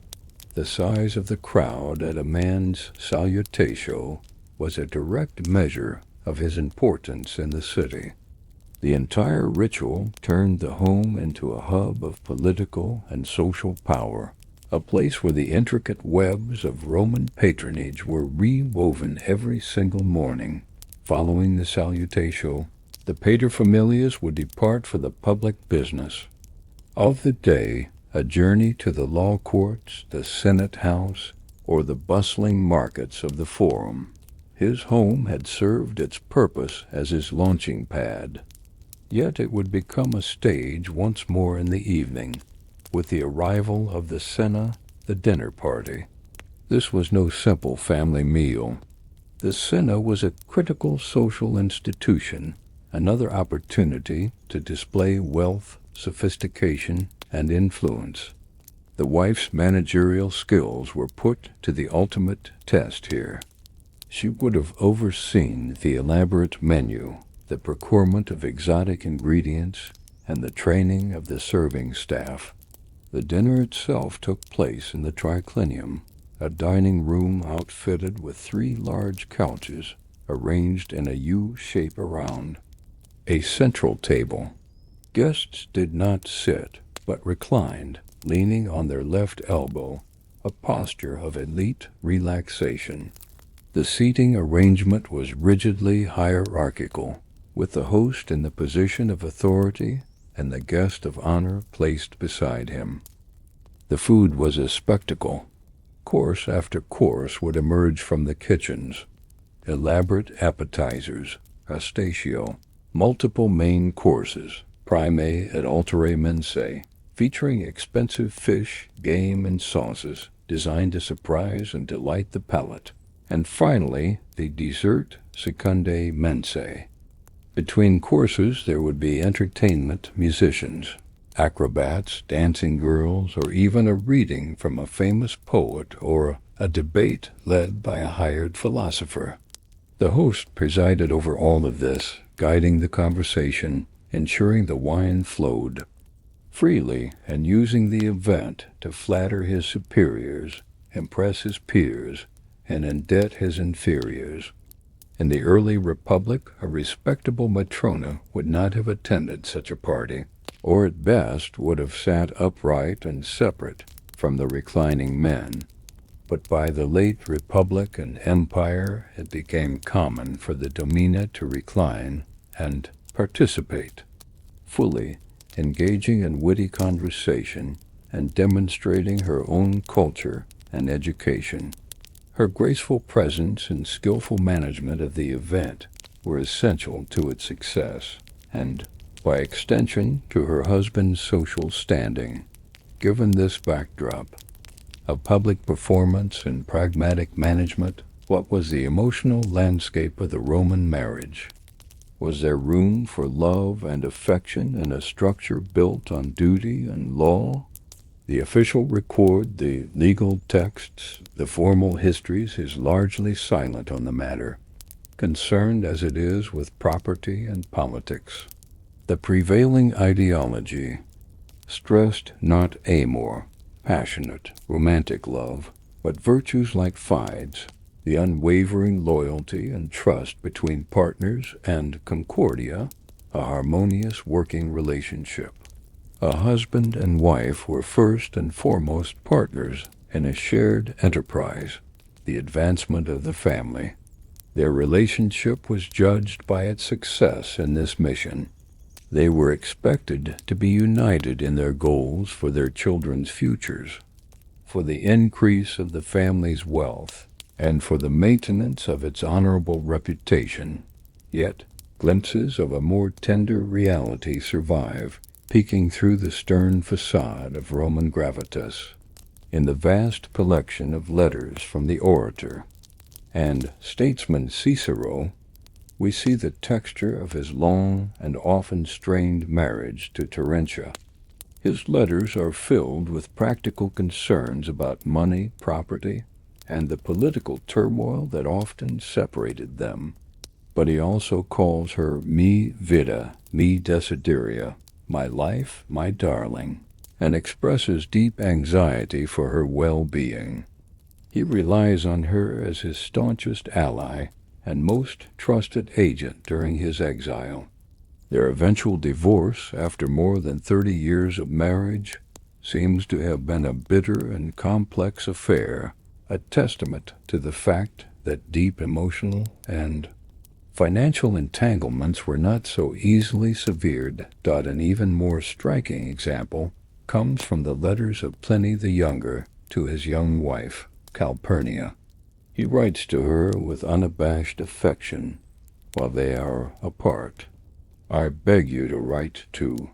The size of the crowd at a man's salutatio was a direct measure of his importance in the city. The entire ritual turned the home into a hub of political and social power, a place where the intricate webs of Roman patronage were rewoven every single morning. Following the salutatio, the paterfamilias would depart for the public business of the day, a journey to the law courts, the Senate House, or the bustling markets of the Forum. His home had served its purpose as his launching pad. Yet it would become a stage once more in the evening, with the arrival of the cena, the dinner party. This was no simple family meal. The cena was a critical social institution, another opportunity to display wealth, sophistication, and influence. The wife's managerial skills were put to the ultimate test here. She would have overseen the elaborate menu, the procurement of exotic ingredients, and the training of the serving staff. The dinner itself took place in the triclinium, a dining room outfitted with 3 large couches arranged in a U shape around a central table. Guests did not sit, but reclined, leaning on their left elbow, a posture of elite relaxation. The seating arrangement was rigidly hierarchical, with the host in the position of authority and the guest of honor placed beside him. The food was a spectacle. Course after course would emerge from the kitchens. Elaborate appetizers, crustaceo, multiple main courses, prime adultery mensae, featuring expensive fish, game, and sauces designed to surprise and delight the palate. And finally, the dessert secundae mensae. Between courses there would be entertainment, musicians, acrobats, dancing girls, or even a reading from a famous poet or a debate led by a hired philosopher. The host presided over all of this, guiding the conversation, ensuring the wine flowed freely, and using the event to flatter his superiors, impress his peers, and indent his inferiors. In the early republic, a respectable matrona would not have attended such a party, or at best would have sat upright and separate from the reclining men. But by the late republic and empire, it became common for the domina to recline and participate, fully engaging in witty conversation and demonstrating her own culture and education. Her graceful presence and skillful management of the event were essential to its success, and, by extension, to her husband's social standing. Given this backdrop of public performance and pragmatic management, what was the emotional landscape of the Roman marriage? Was there room for love and affection in a structure built on duty and law? The official record, the legal texts, the formal histories is largely silent on the matter, concerned as it is with property and politics. The prevailing ideology, stressed not amor, passionate, romantic love, but virtues like fides, the unwavering loyalty and trust between partners, and concordia, a harmonious working relationship. A husband and wife were first and foremost partners in a shared enterprise, the advancement of the family. Their relationship was judged by its success in this mission. They were expected to be united in their goals for their children's futures, for the increase of the family's wealth, and for the maintenance of its honorable reputation. Yet, glimpses of a more tender reality survive, peeking through the stern facade of Roman gravitas. In the vast collection of letters from the orator and statesman Cicero, we see the texture of his long and often strained marriage to Terentia. His letters are filled with practical concerns about money, property, and the political turmoil that often separated them. But he also calls her mi vita, mi desideria, my life, my darling, and expresses deep anxiety for her well-being. He relies on her as his staunchest ally and most trusted agent during his exile. Their eventual divorce, after more than 30 years of marriage, seems to have been a bitter and complex affair, a testament to the fact that deep emotional and financial entanglements were not so easily severed. An even more striking example comes from the letters of Pliny the Younger to his young wife, Calpurnia. He writes to her with unabashed affection while they are apart. "I beg you to write to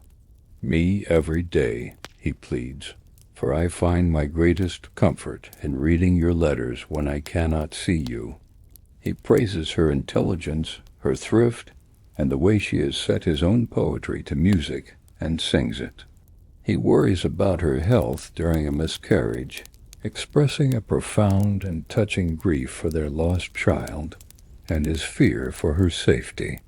me every day," he pleads, "for I find my greatest comfort in reading your letters when I cannot see you." He praises her intelligence, her thrift, and the way she has set his own poetry to music and sings it. He worries about her health during a miscarriage, expressing a profound and touching grief for their lost child and his fear for her safety.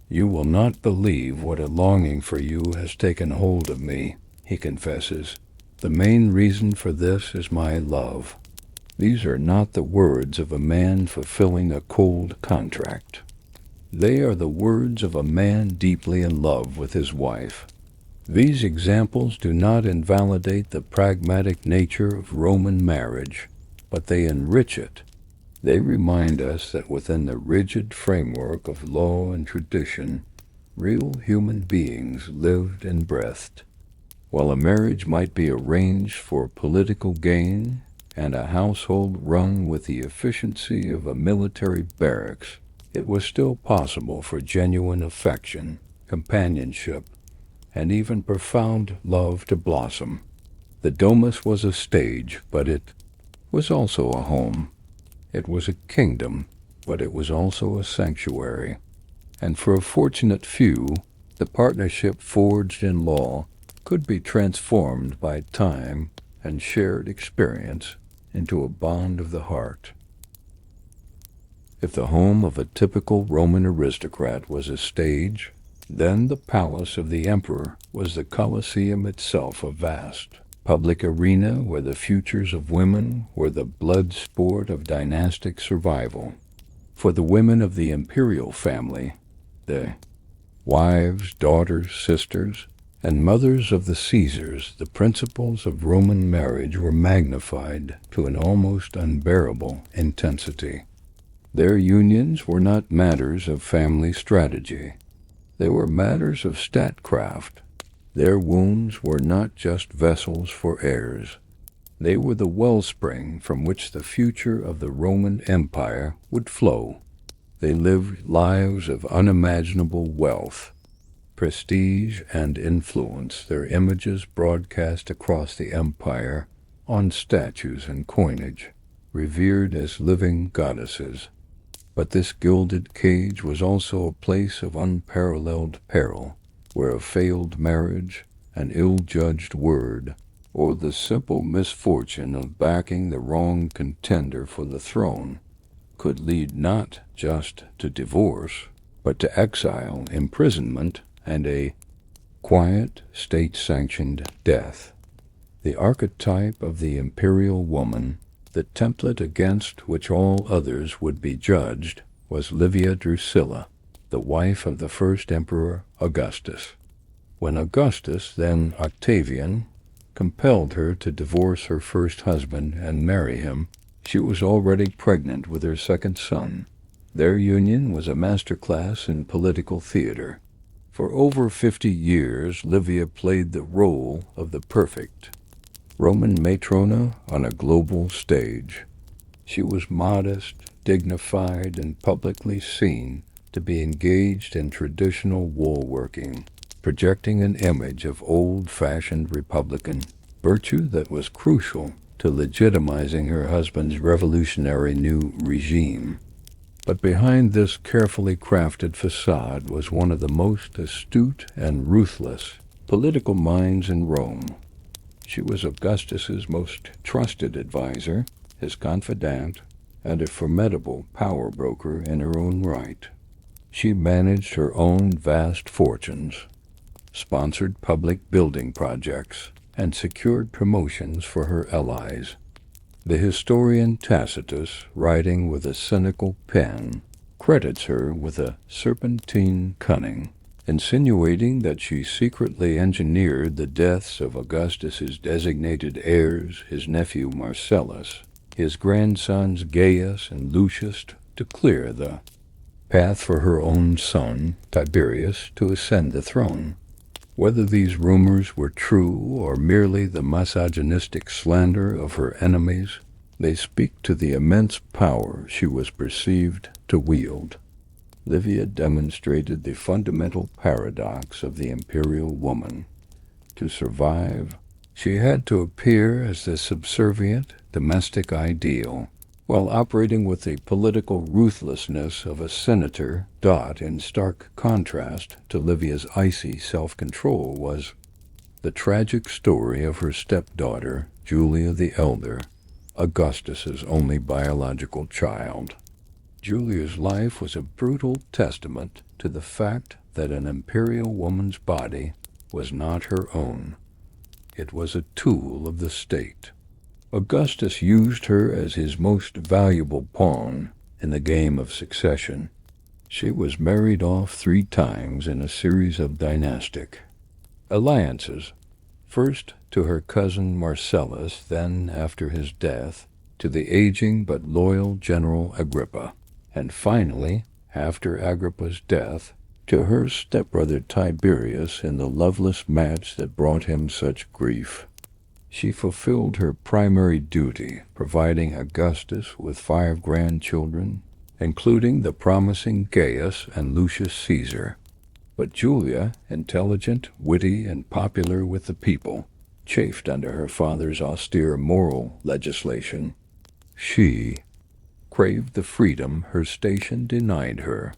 "You will not believe what a longing for you has taken hold of me," he confesses. "The main reason for this is my love." These are not the words of a man fulfilling a cold contract. They are the words of a man deeply in love with his wife. These examples do not invalidate the pragmatic nature of Roman marriage, but they enrich it. They remind us that within the rigid framework of law and tradition, real human beings lived and breathed. While a marriage might be arranged for political gain and a household run with the efficiency of a military barracks, it was still possible for genuine affection, companionship, and even profound love to blossom. The Domus was a stage, but it was also a home. It was a kingdom, but it was also a sanctuary. And for a fortunate few, the partnership forged in law could be transformed by time and shared experience into a bond of the heart. If the home of a typical Roman aristocrat was a stage, then the palace of the emperor was the Colosseum itself, a vast public arena where the futures of women were the blood sport of dynastic survival. For the women of the Imperial family, the wives, daughters, sisters, and mothers of the Caesars, the principles of Roman marriage were magnified to an almost unbearable intensity. Their unions were not matters of family strategy. They were matters of statecraft. Their wombs were not just vessels for heirs. They were the wellspring from which the future of the Roman Empire would flow. They lived lives of unimaginable wealth, prestige, and influence, their images broadcast across the empire on statues and coinage, revered as living goddesses. But this gilded cage was also a place of unparalleled peril, where a failed marriage, an ill-judged word, or the simple misfortune of backing the wrong contender for the throne could lead not just to divorce, but to exile, imprisonment, and a Quiet, state-sanctioned death. The archetype of the imperial woman, the template against which all others would be judged, was Livia Drusilla, the wife of the first emperor Augustus. When Augustus, then Octavian, compelled her to divorce her first husband and marry him, she was already pregnant with her second son. Their union was a masterclass in political theater. For over 50 years, Livia played the role of the perfect Roman matrona on a global stage. She was modest, dignified, and publicly seen to be engaged in traditional woolworking, projecting an image of old-fashioned republican virtue that was crucial to legitimizing her husband's revolutionary new regime. But behind this carefully crafted facade was one of the most astute and ruthless political minds in Rome. She was Augustus's most trusted advisor, his confidant, and a formidable power broker in her own right. She managed her own vast fortunes, sponsored public building projects, and secured promotions for her allies. The historian Tacitus, writing with a cynical pen, credits her with a serpentine cunning, insinuating that she secretly engineered the deaths of Augustus's designated heirs, his nephew Marcellus, his grandsons Gaius and Lucius, to clear the path for her own son, Tiberius, to ascend the throne. Whether these rumors were true or merely the misogynistic slander of her enemies, they speak to the immense power she was perceived to wield. Livia demonstrated the fundamental paradox of the imperial woman. To survive, she had to appear as the subservient, domestic ideal, while operating with the political ruthlessness of a senator. In stark contrast to Livia's icy self-control was the tragic story of her stepdaughter, Julia the Elder, Augustus's only biological child. Julia's life was a brutal testament to the fact that an imperial woman's body was not her own. It was a tool of the state. Augustus used her as his most valuable pawn in the game of succession. She was married off 3 times in a series of dynastic alliances, first to her cousin Marcellus, then, after his death, to the aging but loyal General Agrippa, and finally, after Agrippa's death, to her stepbrother Tiberius in the loveless match that brought him such grief. She fulfilled her primary duty, providing Augustus with 5 grandchildren, including the promising Gaius and Lucius Caesar. But Julia, intelligent, witty, and popular with the people, chafed under her father's austere moral legislation. She craved the freedom her station denied her.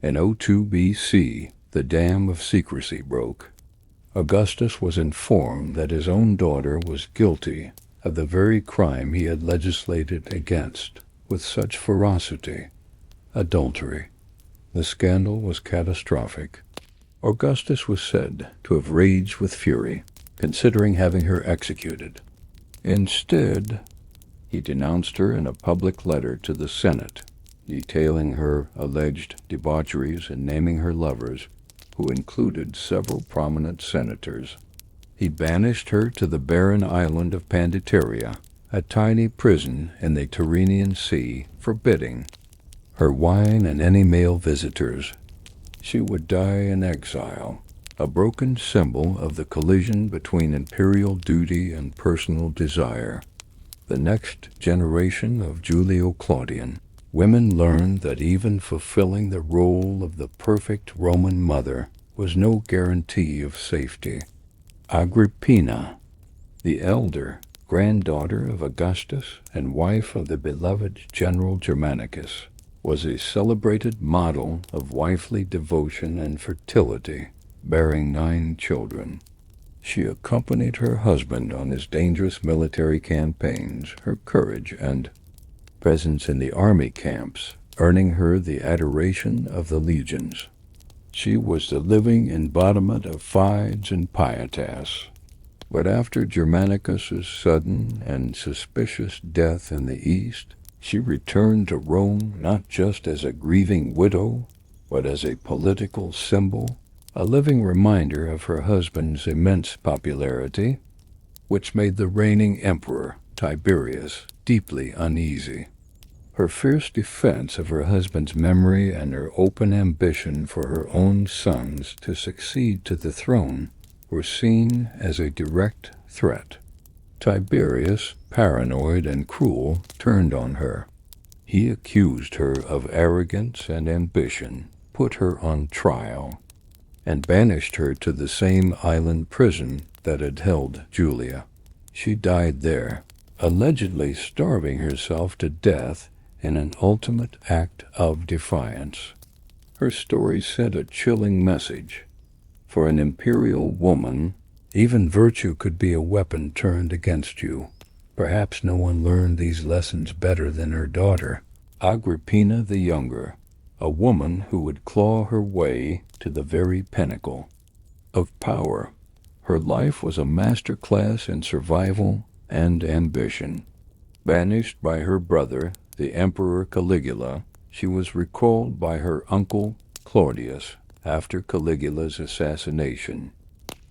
In 02 BC, the dam of secrecy broke. Augustus was informed that his own daughter was guilty of the very crime he had legislated against with such ferocity, adultery. The scandal was catastrophic. Augustus was said to have raged with fury, considering having her executed. Instead, he denounced her in a public letter to the Senate, detailing her alleged debaucheries and naming her lovers, who included several prominent senators. He banished her to the barren island of Panditeria, a tiny prison in the Tyrrhenian Sea, forbidding her wine and any male visitors. She would die in exile, a broken symbol of the collision between imperial duty and personal desire. The next generation of Julio-Claudian women learned that even fulfilling the role of the perfect Roman mother was no guarantee of safety. Agrippina, the elder, granddaughter of Augustus and wife of the beloved General Germanicus, was a celebrated model of wifely devotion and fertility, bearing 9 children. She accompanied her husband on his dangerous military campaigns, her courage and presence in the army camps earning her the adoration of the legions. She was the living embodiment of fides and pietas. But after Germanicus's sudden and suspicious death in the east, she returned to Rome not just as a grieving widow, but as a political symbol, a living reminder of her husband's immense popularity, which made the reigning emperor, Tiberius, deeply uneasy. Her fierce defense of her husband's memory and her open ambition for her own sons to succeed to the throne were seen as a direct threat. Tiberius, paranoid and cruel, turned on her. He accused her of arrogance and ambition, put her on trial, and banished her to the same island prison that had held Julia. She died there, allegedly starving herself to death in an ultimate act of defiance. Her story sent a chilling message. For an imperial woman, even virtue could be a weapon turned against you. Perhaps no one learned these lessons better than her daughter, Agrippina the Younger, a woman who would claw her way to the very pinnacle of power. Her life was a masterclass in survival and ambition. Banished by her brother, the Emperor Caligula, she was recalled by her uncle Claudius after Caligula's assassination.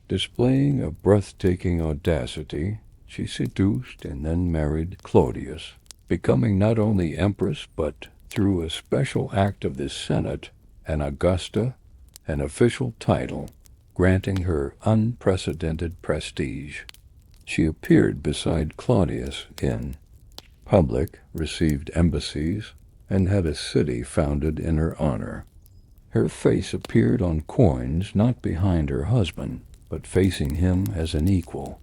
Displaying a breathtaking audacity, she seduced and then married Claudius, becoming not only empress but, through a special act of the Senate, an Augusta, an official title, granting her unprecedented prestige. She appeared beside Claudius in public, received embassies, and had a city founded in her honor. Her face appeared on coins not behind her husband, but facing him as an equal.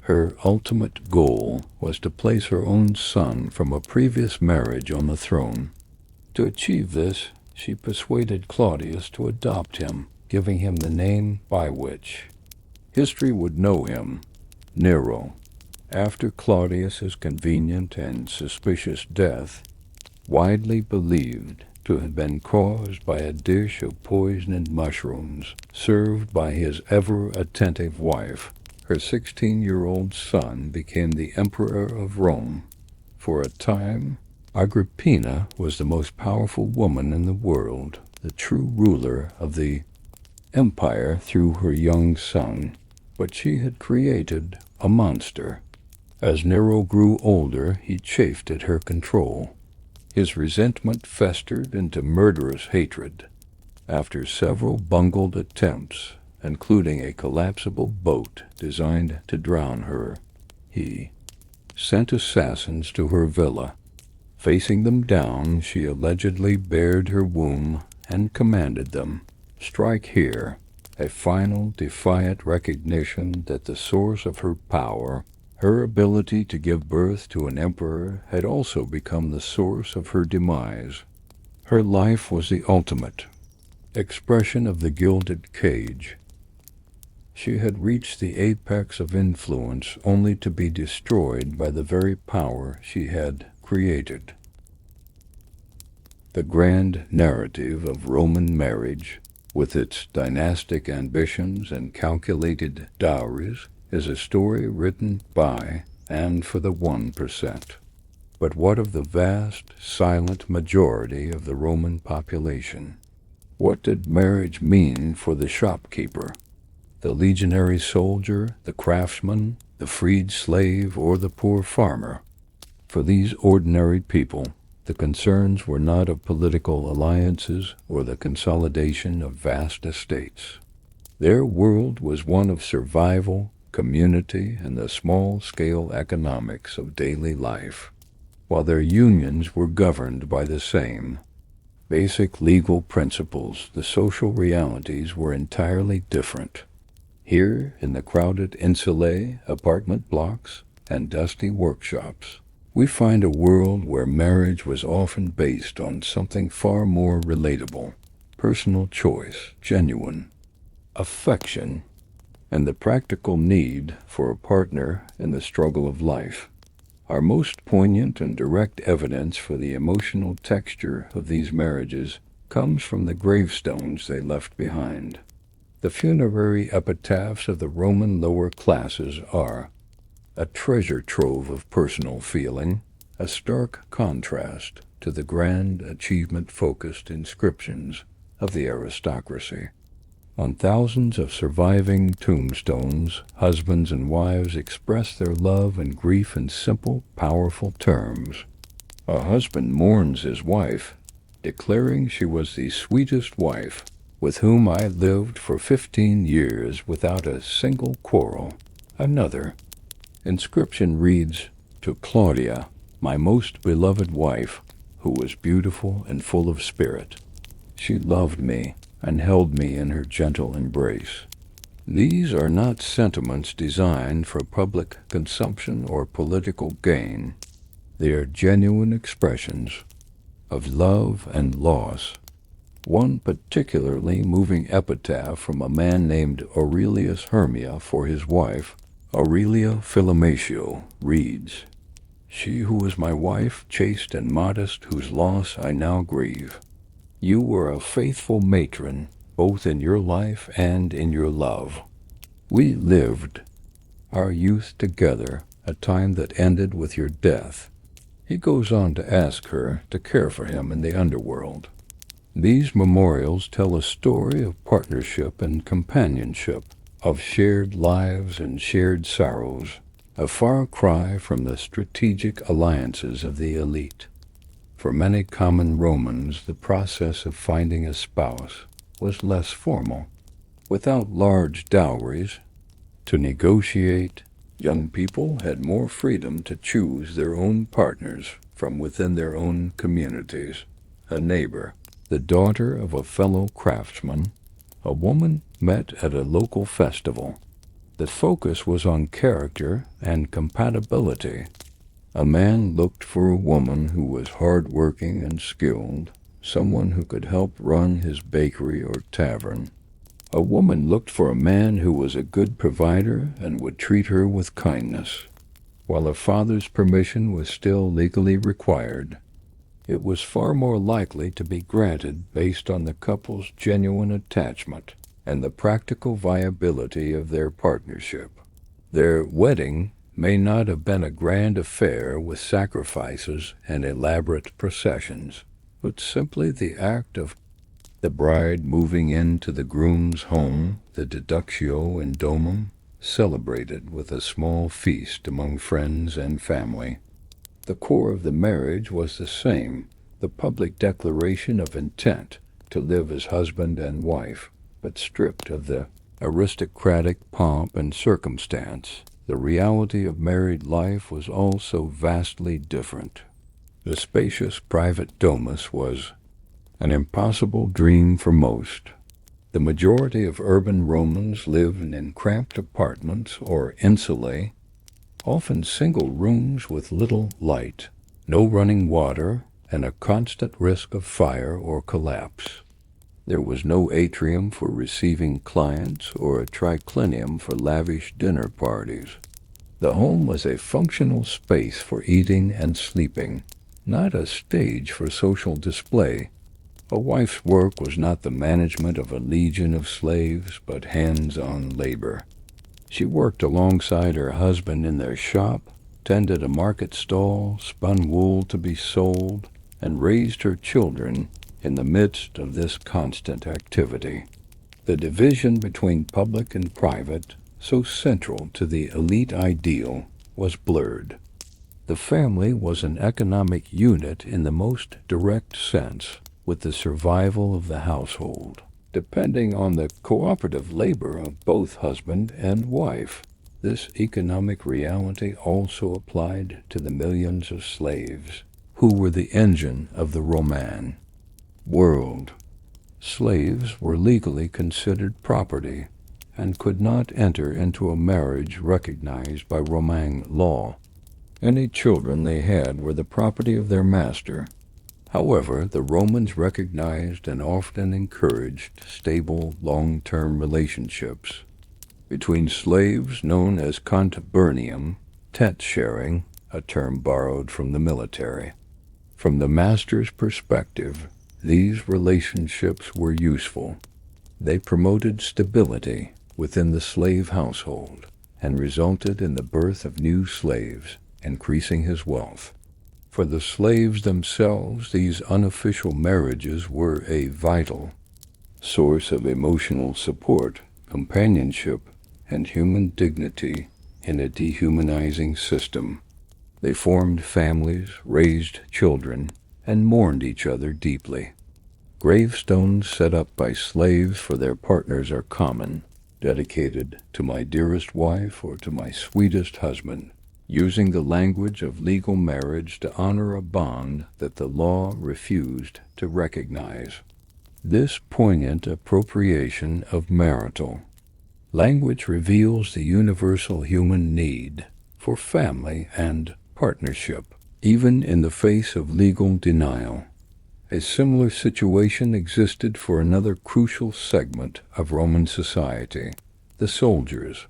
Her ultimate goal was to place her own son from a previous marriage on the throne. To achieve this, she persuaded Claudius to adopt him, giving him the name by which history would know him, Nero. After Claudius's convenient and suspicious death, widely believed to have been caused by a dish of poisoned mushrooms served by his ever-attentive wife, her 16-year-old son became the Emperor of Rome. For a time, Agrippina was the most powerful woman in the world, the true ruler of the empire through her young son, but she had created a monster. As Nero grew older, he chafed at her control. His resentment festered into murderous hatred. After several bungled attempts, including a collapsible boat designed to drown her, he sent assassins to her villa. Facing them down, she allegedly bared her womb and commanded them, "Strike here," a final defiant recognition that the source of her power, her ability to give birth to an emperor, had also become the source of her demise. Her life was the ultimate expression of the gilded cage. She had reached the apex of influence only to be destroyed by the very power she had created. The grand narrative of Roman marriage, with its dynastic ambitions and calculated dowries, is a story written by and for the 1%. But what of the vast, silent majority of the Roman population? What did marriage mean for the shopkeeper, the legionary soldier, the craftsman, the freed slave, or the poor farmer? For these ordinary people, the concerns were not of political alliances or the consolidation of vast estates. Their world was one of survival, community, and the small-scale economics of daily life, while their unions were governed by the same basic legal principles. The social realities were entirely different. Here, in the crowded insulae, apartment blocks, and dusty workshops, we find a world where marriage was often based on something far more relatable: personal choice, genuine affection, and the practical need for a partner in the struggle of life. Our most poignant and direct evidence for the emotional texture of these marriages comes from the gravestones they left behind. The funerary epitaphs of the Roman lower classes are a treasure trove of personal feeling, a stark contrast to the grand achievement-focused inscriptions of the aristocracy. On thousands of surviving tombstones, husbands and wives express their love and grief in simple, powerful terms. A husband mourns his wife, declaring she was the sweetest wife with whom I lived for 15 years without a single quarrel. Another inscription reads, "To Claudia, my most beloved wife, who was beautiful and full of spirit. She loved me and held me in her gentle embrace." These are not sentiments designed for public consumption or political gain. They are genuine expressions of love and loss. One particularly moving epitaph from a man named Aurelius Hermia for his wife, Aurelia Philomatio, reads, "She who was my wife, chaste and modest, whose loss I now grieve. You were a faithful matron, both in your life and in your love. We lived our youth together, a time that ended with your death." He goes on to ask her to care for him in the underworld. These memorials tell a story of partnership and companionship, of shared lives and shared sorrows, a far cry from the strategic alliances of the elite. For many common Romans, the process of finding a spouse was less formal. Without large dowries to negotiate, young people had more freedom to choose their own partners from within their own communities. A neighbor, the daughter of a fellow craftsman, a woman met at a local festival. The focus was on character and compatibility. A man looked for a woman who was hard-working and skilled, someone who could help run his bakery or tavern. A woman looked for a man who was a good provider and would treat her with kindness. While a father's permission was still legally required, it was far more likely to be granted based on the couple's genuine attachment and the practical viability of their partnership. Their wedding may not have been a grand affair with sacrifices and elaborate processions, but simply the act of the bride moving into the groom's home, the deductio in domum, celebrated with a small feast among friends and family. The core of the marriage was the same, the public declaration of intent to live as husband and wife, but stripped of the aristocratic pomp and circumstance. The reality of married life was also vastly different. The spacious private domus was an impossible dream for most. The majority of urban Romans lived in cramped apartments or insulae, often single rooms with little light, no running water, and a constant risk of fire or collapse. There was no atrium for receiving clients or a triclinium for lavish dinner parties. The home was a functional space for eating and sleeping, not a stage for social display. A wife's work was not the management of a legion of slaves, but hands-on labor. She worked alongside her husband in their shop, tended a market stall, spun wool to be sold, and raised her children in the midst of this constant activity. The division between public and private, so central to the elite ideal, was blurred. The family was an economic unit in the most direct sense, with the survival of the household depending on the cooperative labor of both husband and wife. This economic reality also applied to the millions of slaves who were the engine of the Roman world. Slaves were legally considered property and could not enter into a marriage recognized by Roman law. Any children they had were the property of their master. However, the Romans recognized and often encouraged stable, long-term relationships between slaves known as concubinage, tent-sharing, a term borrowed from the military. From the master's perspective, These relationships were useful. They promoted stability within the slave household and resulted in the birth of new slaves, increasing his wealth. For the slaves themselves, these unofficial marriages were a vital source of emotional support, companionship, and human dignity in a dehumanizing system. They formed families, raised children, and mourned each other deeply. Gravestones set up by slaves for their partners are common, dedicated to my dearest wife or to my sweetest husband, using the language of legal marriage to honor a bond that the law refused to recognize. This poignant appropriation of marital language reveals the universal human need for family and partnership, even in the face of legal denial. A similar situation existed for another crucial segment of Roman society, the soldiers.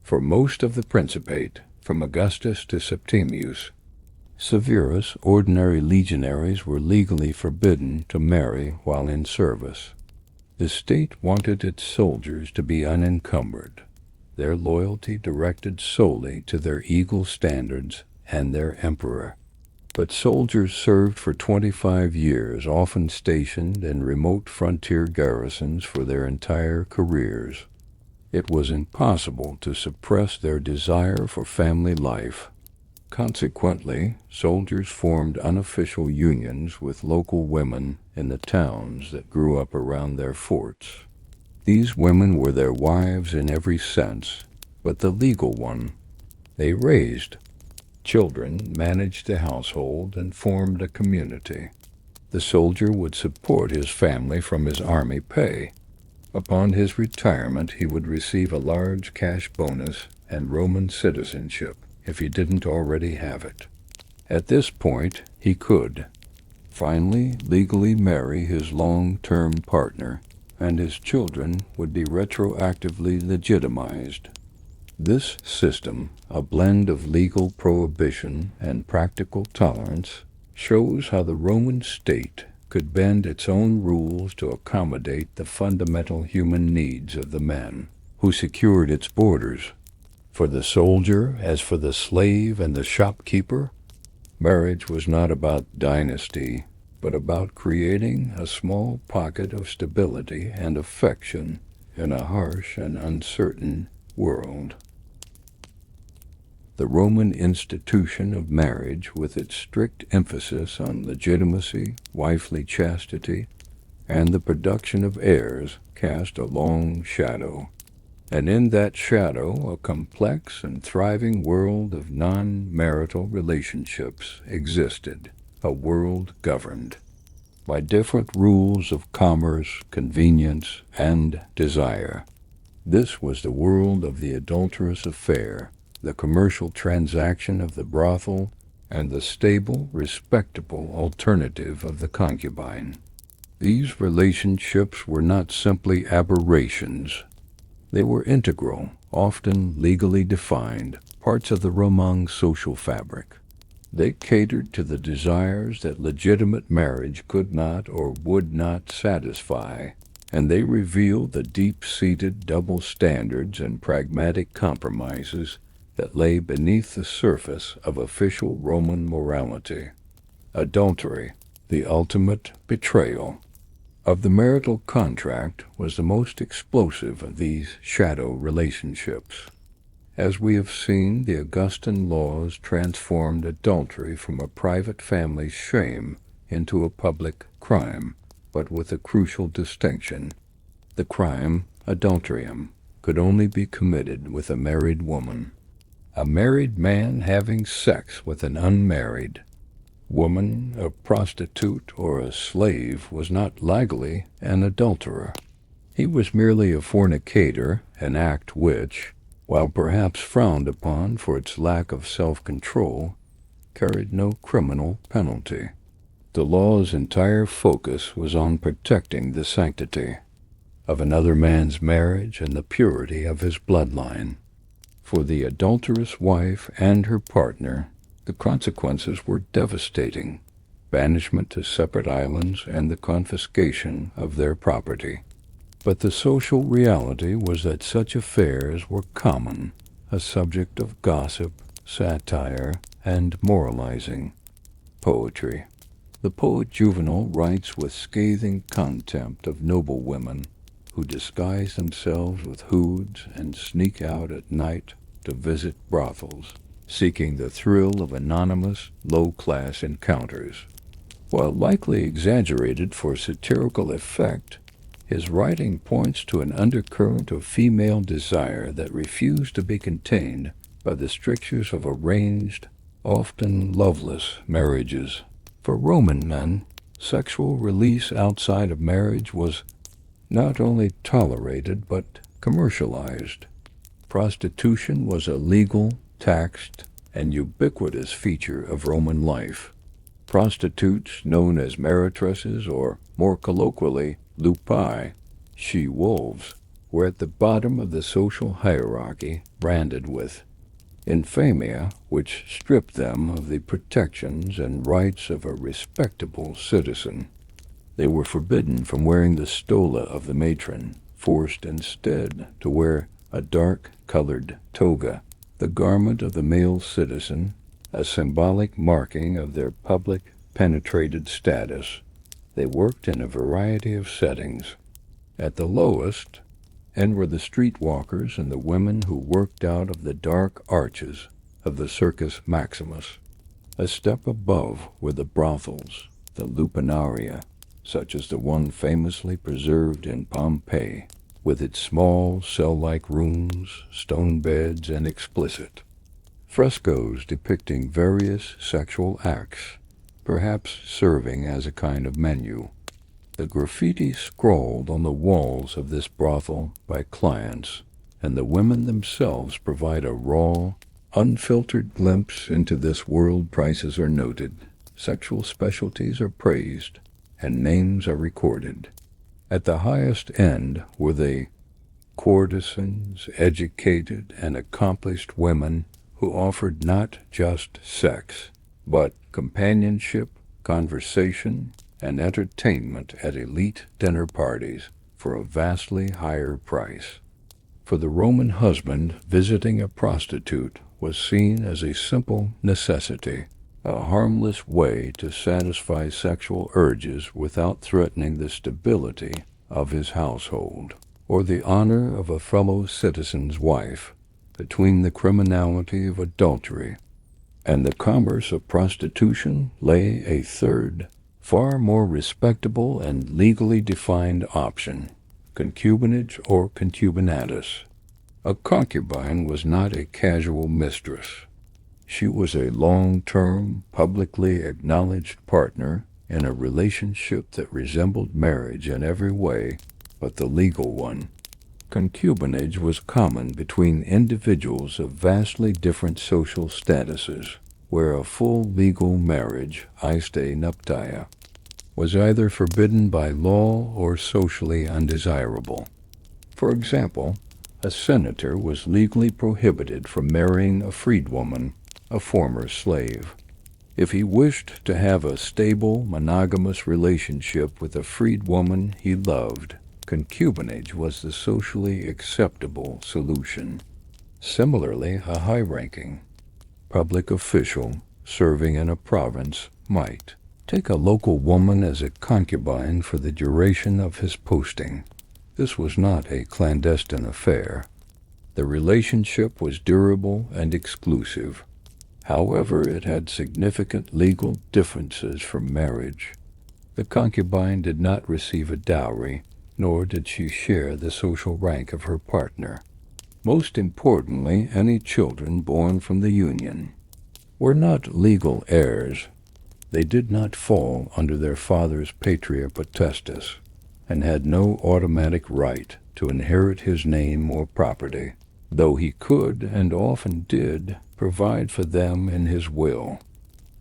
For most of the Principate, from Augustus to Septimius Severus, ordinary legionaries were legally forbidden to marry while in service. The state wanted its soldiers to be unencumbered, their loyalty directed solely to their eagle standards and their emperor. But soldiers served for 25 years, often stationed in remote frontier garrisons for their entire careers. It was impossible to suppress their desire for family life. Consequently, soldiers formed unofficial unions with local women in the towns that grew up around their forts. These women were their wives in every sense, but the legal one. They raised children, managed the household, and formed a community. The soldier would support his family from his army pay. Upon his retirement, he would receive a large cash bonus and Roman citizenship, if he didn't already have it. At this point, he could finally legally marry his long-term partner, and his children would be retroactively legitimized. This system, a blend of legal prohibition and practical tolerance, shows how the Roman state could bend its own rules to accommodate the fundamental human needs of the men who secured its borders. For the soldier, as for the slave and the shopkeeper, marriage was not about dynasty, but about creating a small pocket of stability and affection in a harsh and uncertain world. The Roman institution of marriage, with its strict emphasis on legitimacy, wifely chastity, and the production of heirs, cast a long shadow. And in that shadow, a complex and thriving world of non-marital relationships existed, a world governed by different rules of commerce, convenience, and desire. This was the world of the adulterous affair, the commercial transaction of the brothel, and the stable, respectable alternative of the concubine. These relationships were not simply aberrations. They were integral, often legally defined, parts of the Roman social fabric. They catered to the desires that legitimate marriage could not or would not satisfy, and they revealed the deep-seated double standards and pragmatic compromises that lay beneath the surface of official Roman morality. Adultery, the ultimate betrayal of the marital contract, was the most explosive of these shadow relationships. As we have seen, the Augustan laws transformed adultery from a private family's shame into a public crime, but with a crucial distinction. The crime, adulterium, could only be committed with a married woman. A married man having sex with an unmarried woman, a prostitute, or a slave was not legally an adulterer. He was merely a fornicator, an act which, while perhaps frowned upon for its lack of self-control, carried no criminal penalty. The law's entire focus was on protecting the sanctity of another man's marriage and the purity of his bloodline. For the adulterous wife and her partner, the consequences were devastating. banishment to separate islands, and the confiscation of their property. But the social reality was that such affairs were common, a subject of gossip, satire, and moralizing. Poetry. The poet Juvenal writes with scathing contempt of noble women who disguise themselves with hoods and sneak out at night to visit brothels, seeking the thrill of anonymous, low-class encounters. While likely exaggerated for satirical effect, his writing points to an undercurrent of female desire that refused to be contained by the strictures of arranged, often loveless marriages. For Roman men, sexual release outside of marriage was not only tolerated but commercialized. Prostitution was a legal, taxed, and ubiquitous feature of Roman life. Prostitutes, known as meretresses or, more colloquially, lupi, she-wolves, were at the bottom of the social hierarchy, branded with infamia, which stripped them of the protections and rights of a respectable citizen. They were forbidden from wearing the stola of the matron, forced instead to wear a dark-colored toga, the garment of the male citizen, a symbolic marking of their public penetrated status. They worked in a variety of settings. At the lowest end were the streetwalkers and the women who worked out of the dark arches of the Circus Maximus. A step above were the brothels, the lupanaria, such as the one famously preserved in Pompeii, with its small cell-like rooms, stone beds, and explicit frescoes depicting various sexual acts, perhaps serving as a kind of menu. The graffiti scrawled on the walls of this brothel by clients, and the women themselves provide a raw, unfiltered glimpse into this world. Prices are noted, sexual specialties are praised, and names are recorded. At the highest end were the courtesans, educated and accomplished women who offered not just sex, but companionship, conversation, and entertainment at elite dinner parties for a vastly higher price. For the Roman husband, visiting a prostitute was seen as a simple necessity, a harmless way to satisfy sexual urges without threatening the stability of his household, or the honor of a fellow citizen's wife. Between the criminality of adultery and the commerce of prostitution lay a third, far more respectable and legally defined option: concubinage or concubinatus. A concubine was not a casual mistress. She was a long-term, publicly acknowledged partner in a relationship that resembled marriage in every way but the legal one. Concubinage was common between individuals of vastly different social statuses, where a full legal marriage, aiste nuptia, was either forbidden by law or socially undesirable. For example, a senator was legally prohibited from marrying a freedwoman, a former slave. If he wished to have a stable, monogamous relationship with a freedwoman he loved, concubinage was the socially acceptable solution. Similarly, a high-ranking public official serving in a province might take a local woman as a concubine for the duration of his posting. This was not a clandestine affair. The relationship was durable and exclusive. However, it had significant legal differences from marriage. The concubine did not receive a dowry, nor did she share the social rank of her partner. Most importantly, any children born from the union were not legal heirs. They did not fall under their father's patria potestas, and had no automatic right to inherit his name or property, though he could, and often did, provide for them in his will.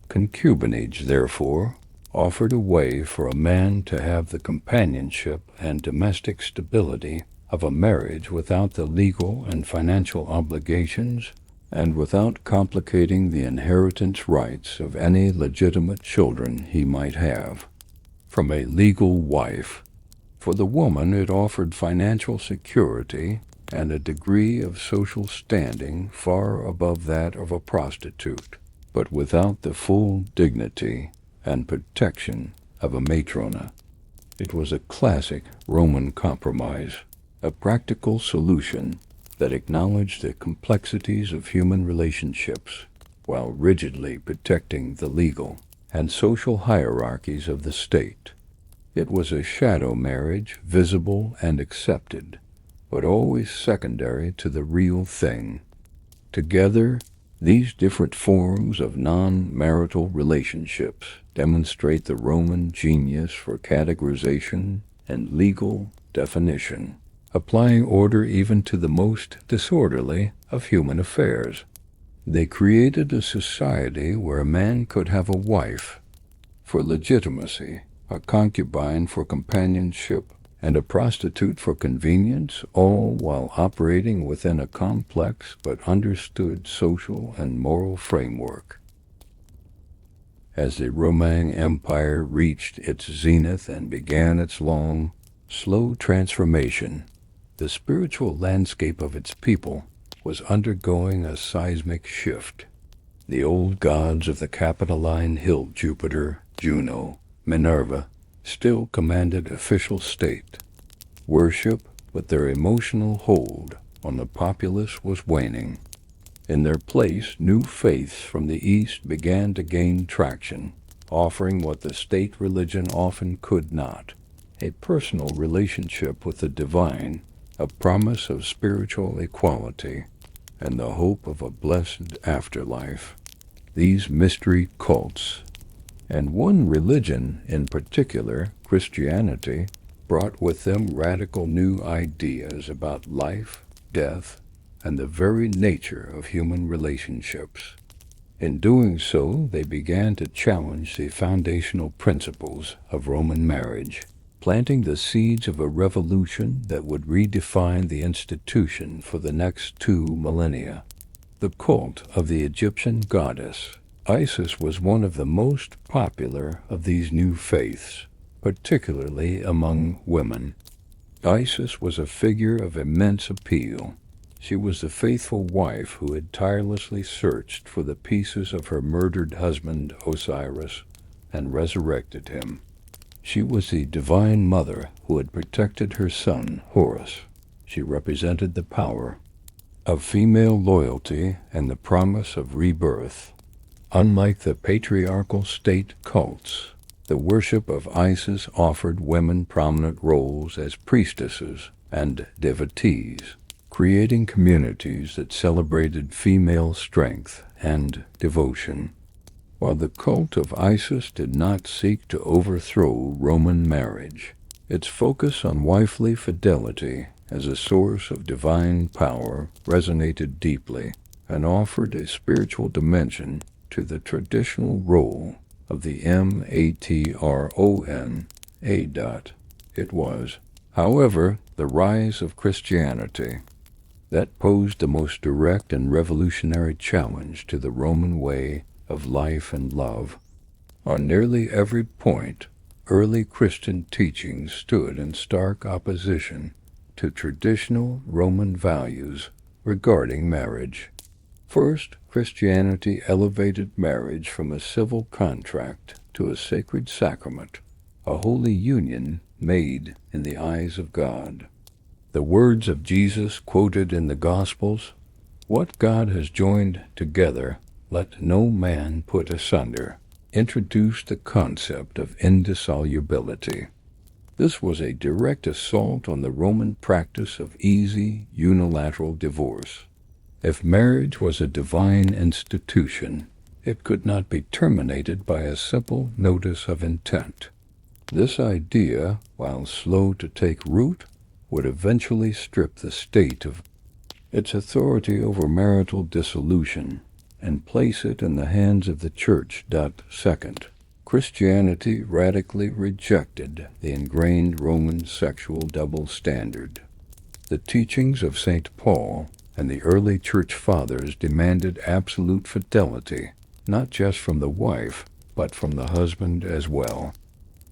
Concubinage, therefore, offered a way for a man to have the companionship and domestic stability of a marriage without the legal and financial obligations and without complicating the inheritance rights of any legitimate children he might have from a legal wife. For the woman, it offered financial security and a degree of social standing far above that of a prostitute, but without the full dignity and protection of a matrona. It was a classic Roman compromise, a practical solution that acknowledged the complexities of human relationships while rigidly protecting the legal and social hierarchies of the state. It was a shadow marriage, visible and accepted, but always secondary to the real thing. Together, these different forms of non-marital relationships demonstrate the Roman genius for categorization and legal definition, applying order even to the most disorderly of human affairs. They created a society where a man could have a wife for legitimacy, a concubine for companionship, and a prostitute for convenience, all while operating within a complex but understood social and moral framework. As the Roman Empire reached its zenith and began its long, slow transformation, the spiritual landscape of its people was undergoing a seismic shift. The old gods of the Capitoline Hill, Jupiter, Juno, Minerva, still commanded official state. Worship, with their emotional hold on the populace, was waning. In their place, new faiths from the East began to gain traction, offering what the state religion often could not: a personal relationship with the divine, a promise of spiritual equality, and the hope of a blessed afterlife. These mystery cults, and one religion in particular, Christianity, brought with them radical new ideas about life, death, and the very nature of human relationships. In doing so, they began to challenge the foundational principles of Roman marriage, planting the seeds of a revolution that would redefine the institution for the next 2 millennia. The cult of the Egyptian goddess Isis was one of the most popular of these new faiths, particularly among women. Isis was a figure of immense appeal. She was the faithful wife who had tirelessly searched for the pieces of her murdered husband Osiris and resurrected him. She was the divine mother who had protected her son Horus. She represented the power of female loyalty and the promise of rebirth. Unlike the patriarchal state cults, the worship of Isis offered women prominent roles as priestesses and devotees, creating communities that celebrated female strength and devotion. While the cult of Isis did not seek to overthrow Roman marriage, its focus on wifely fidelity as a source of divine power resonated deeply and offered a spiritual dimension to the traditional role of the matron. It was, however, the rise of Christianity that posed the most direct and revolutionary challenge to the Roman way of life and love. On nearly every point, early Christian teachings stood in stark opposition to traditional Roman values regarding marriage. First, Christianity elevated marriage from a civil contract to a sacred sacrament, a holy union made in the eyes of God. The words of Jesus quoted in the Gospels, "What God has joined together, let no man put asunder," introduced the concept of indissolubility. This was a direct assault on the Roman practice of easy, unilateral divorce. If marriage was a divine institution, it could not be terminated by a simple notice of intent. This idea, while slow to take root, would eventually strip the state of its authority over marital dissolution and place it in the hands of the Church. Second, Christianity radically rejected the ingrained Roman sexual double standard. The teachings of St. Paul and the early church fathers demanded absolute fidelity, not just from the wife, but from the husband as well.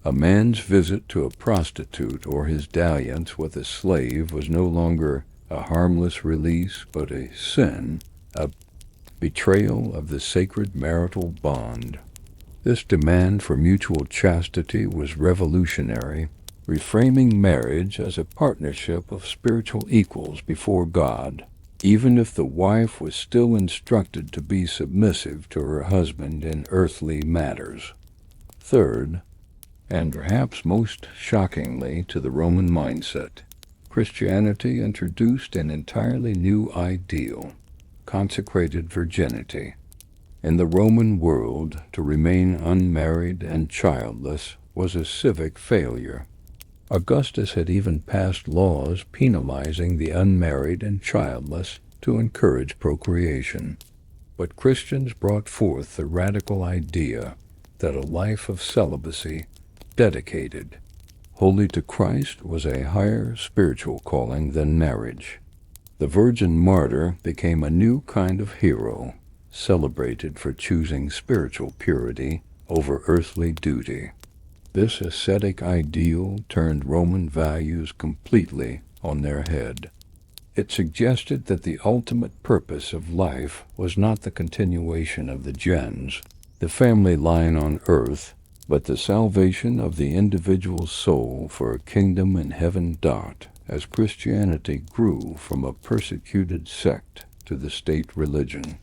A man's visit to a prostitute or his dalliance with a slave was no longer a harmless release, but a sin, a betrayal of the sacred marital bond. This demand for mutual chastity was revolutionary, reframing marriage as a partnership of spiritual equals before God, even if the wife was still instructed to be submissive to her husband in earthly matters. Third, and perhaps most shockingly to the Roman mindset, Christianity introduced an entirely new ideal: consecrated virginity. In the Roman world, to remain unmarried and childless was a civic failure. Augustus had even passed laws penalizing the unmarried and childless to encourage procreation. But Christians brought forth the radical idea that a life of celibacy, dedicated wholly to Christ, was a higher spiritual calling than marriage. The virgin martyr became a new kind of hero, celebrated for choosing spiritual purity over earthly duty. This ascetic ideal turned Roman values completely on their head. It suggested that the ultimate purpose of life was not the continuation of the gens, the family line on earth, but the salvation of the individual soul for a kingdom in heaven. As Christianity grew from a persecuted sect to the state religion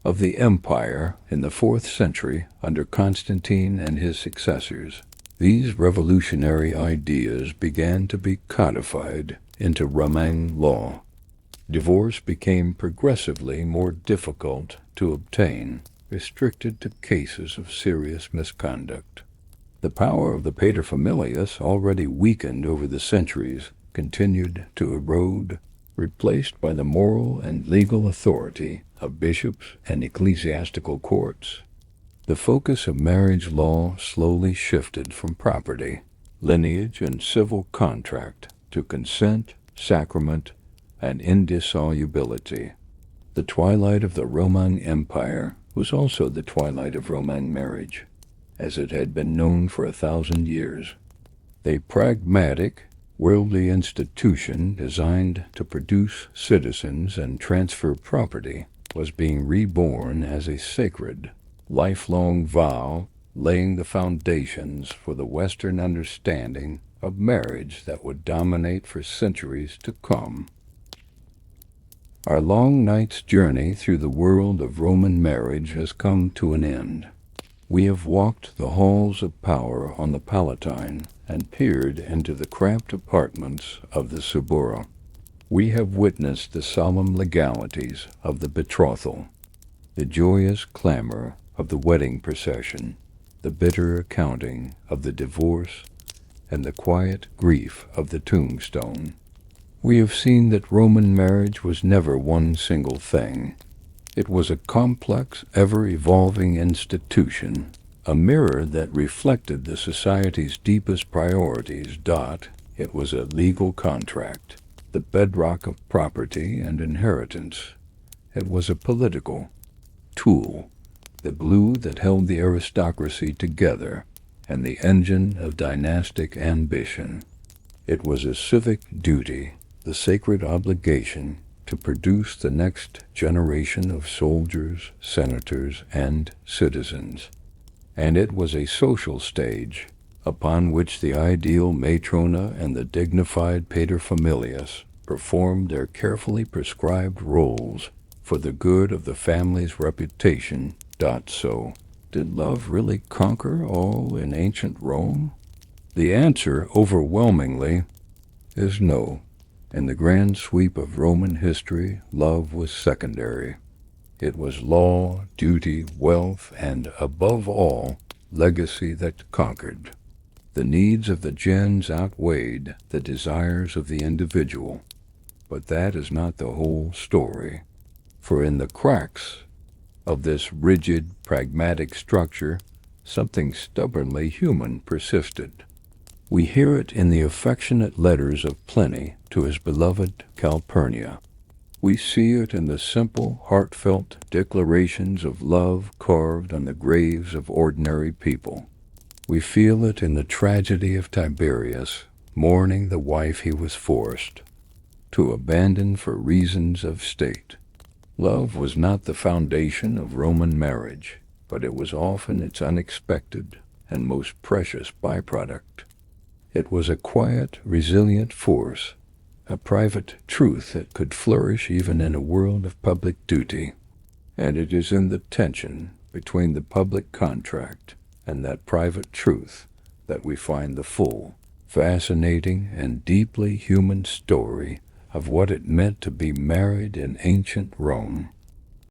of the empire in the 4th century under Constantine and his successors, these revolutionary ideas began to be codified into Roman law. Divorce became progressively more difficult to obtain, restricted to cases of serious misconduct. The power of the paterfamilias, already weakened over the centuries, continued to erode, replaced by the moral and legal authority of bishops and ecclesiastical courts. The focus of marriage law slowly shifted from property, lineage, and civil contract to consent, sacrament, and indissolubility. The twilight of the Roman Empire was also the twilight of Roman marriage, as it had been known for 1,000 years. A pragmatic, worldly institution designed to produce citizens and transfer property was being reborn as a sacred, lifelong vow, laying the foundations for the Western understanding of marriage that would dominate for centuries to come. Our long night's journey through the world of Roman marriage has come to an end. We have walked the halls of power on the Palatine and peered into the cramped apartments of the Subura. We have witnessed the solemn legalities of the betrothal, the joyous clamor of the wedding procession, the bitter accounting of the divorce, and the quiet grief of the tombstone. We have seen that Roman marriage was never one single thing. It was a complex, ever-evolving institution, a mirror that reflected the society's deepest priorities. It was a legal contract, the bedrock of property and inheritance. It was a political tool, the glue that held the aristocracy together, and the engine of dynastic ambition. It was a civic duty, the sacred obligation to produce the next generation of soldiers, senators, and citizens. And it was a social stage upon which the ideal matrona and the dignified paterfamilias performed their carefully prescribed roles for the good of the family's reputation. So, did love really conquer all in ancient Rome? The answer, overwhelmingly, is no. In the grand sweep of Roman history, love was secondary. It was law, duty, wealth, and, above all, legacy that conquered. The needs of the gens outweighed the desires of the individual. But that is not the whole story. For in the cracks of this rigid, pragmatic structure, something stubbornly human persisted. We hear it in the affectionate letters of Pliny to his beloved Calpurnia. We see it in the simple, heartfelt declarations of love carved on the graves of ordinary people. We feel it in the tragedy of Tiberius, mourning the wife he was forced to abandon for reasons of state. Love was not the foundation of Roman marriage, but it was often its unexpected and most precious byproduct. It was a quiet, resilient force, a private truth that could flourish even in a world of public duty. And it is in the tension between the public contract and that private truth that we find the full, fascinating, and deeply human story of what it meant to be married in ancient Rome.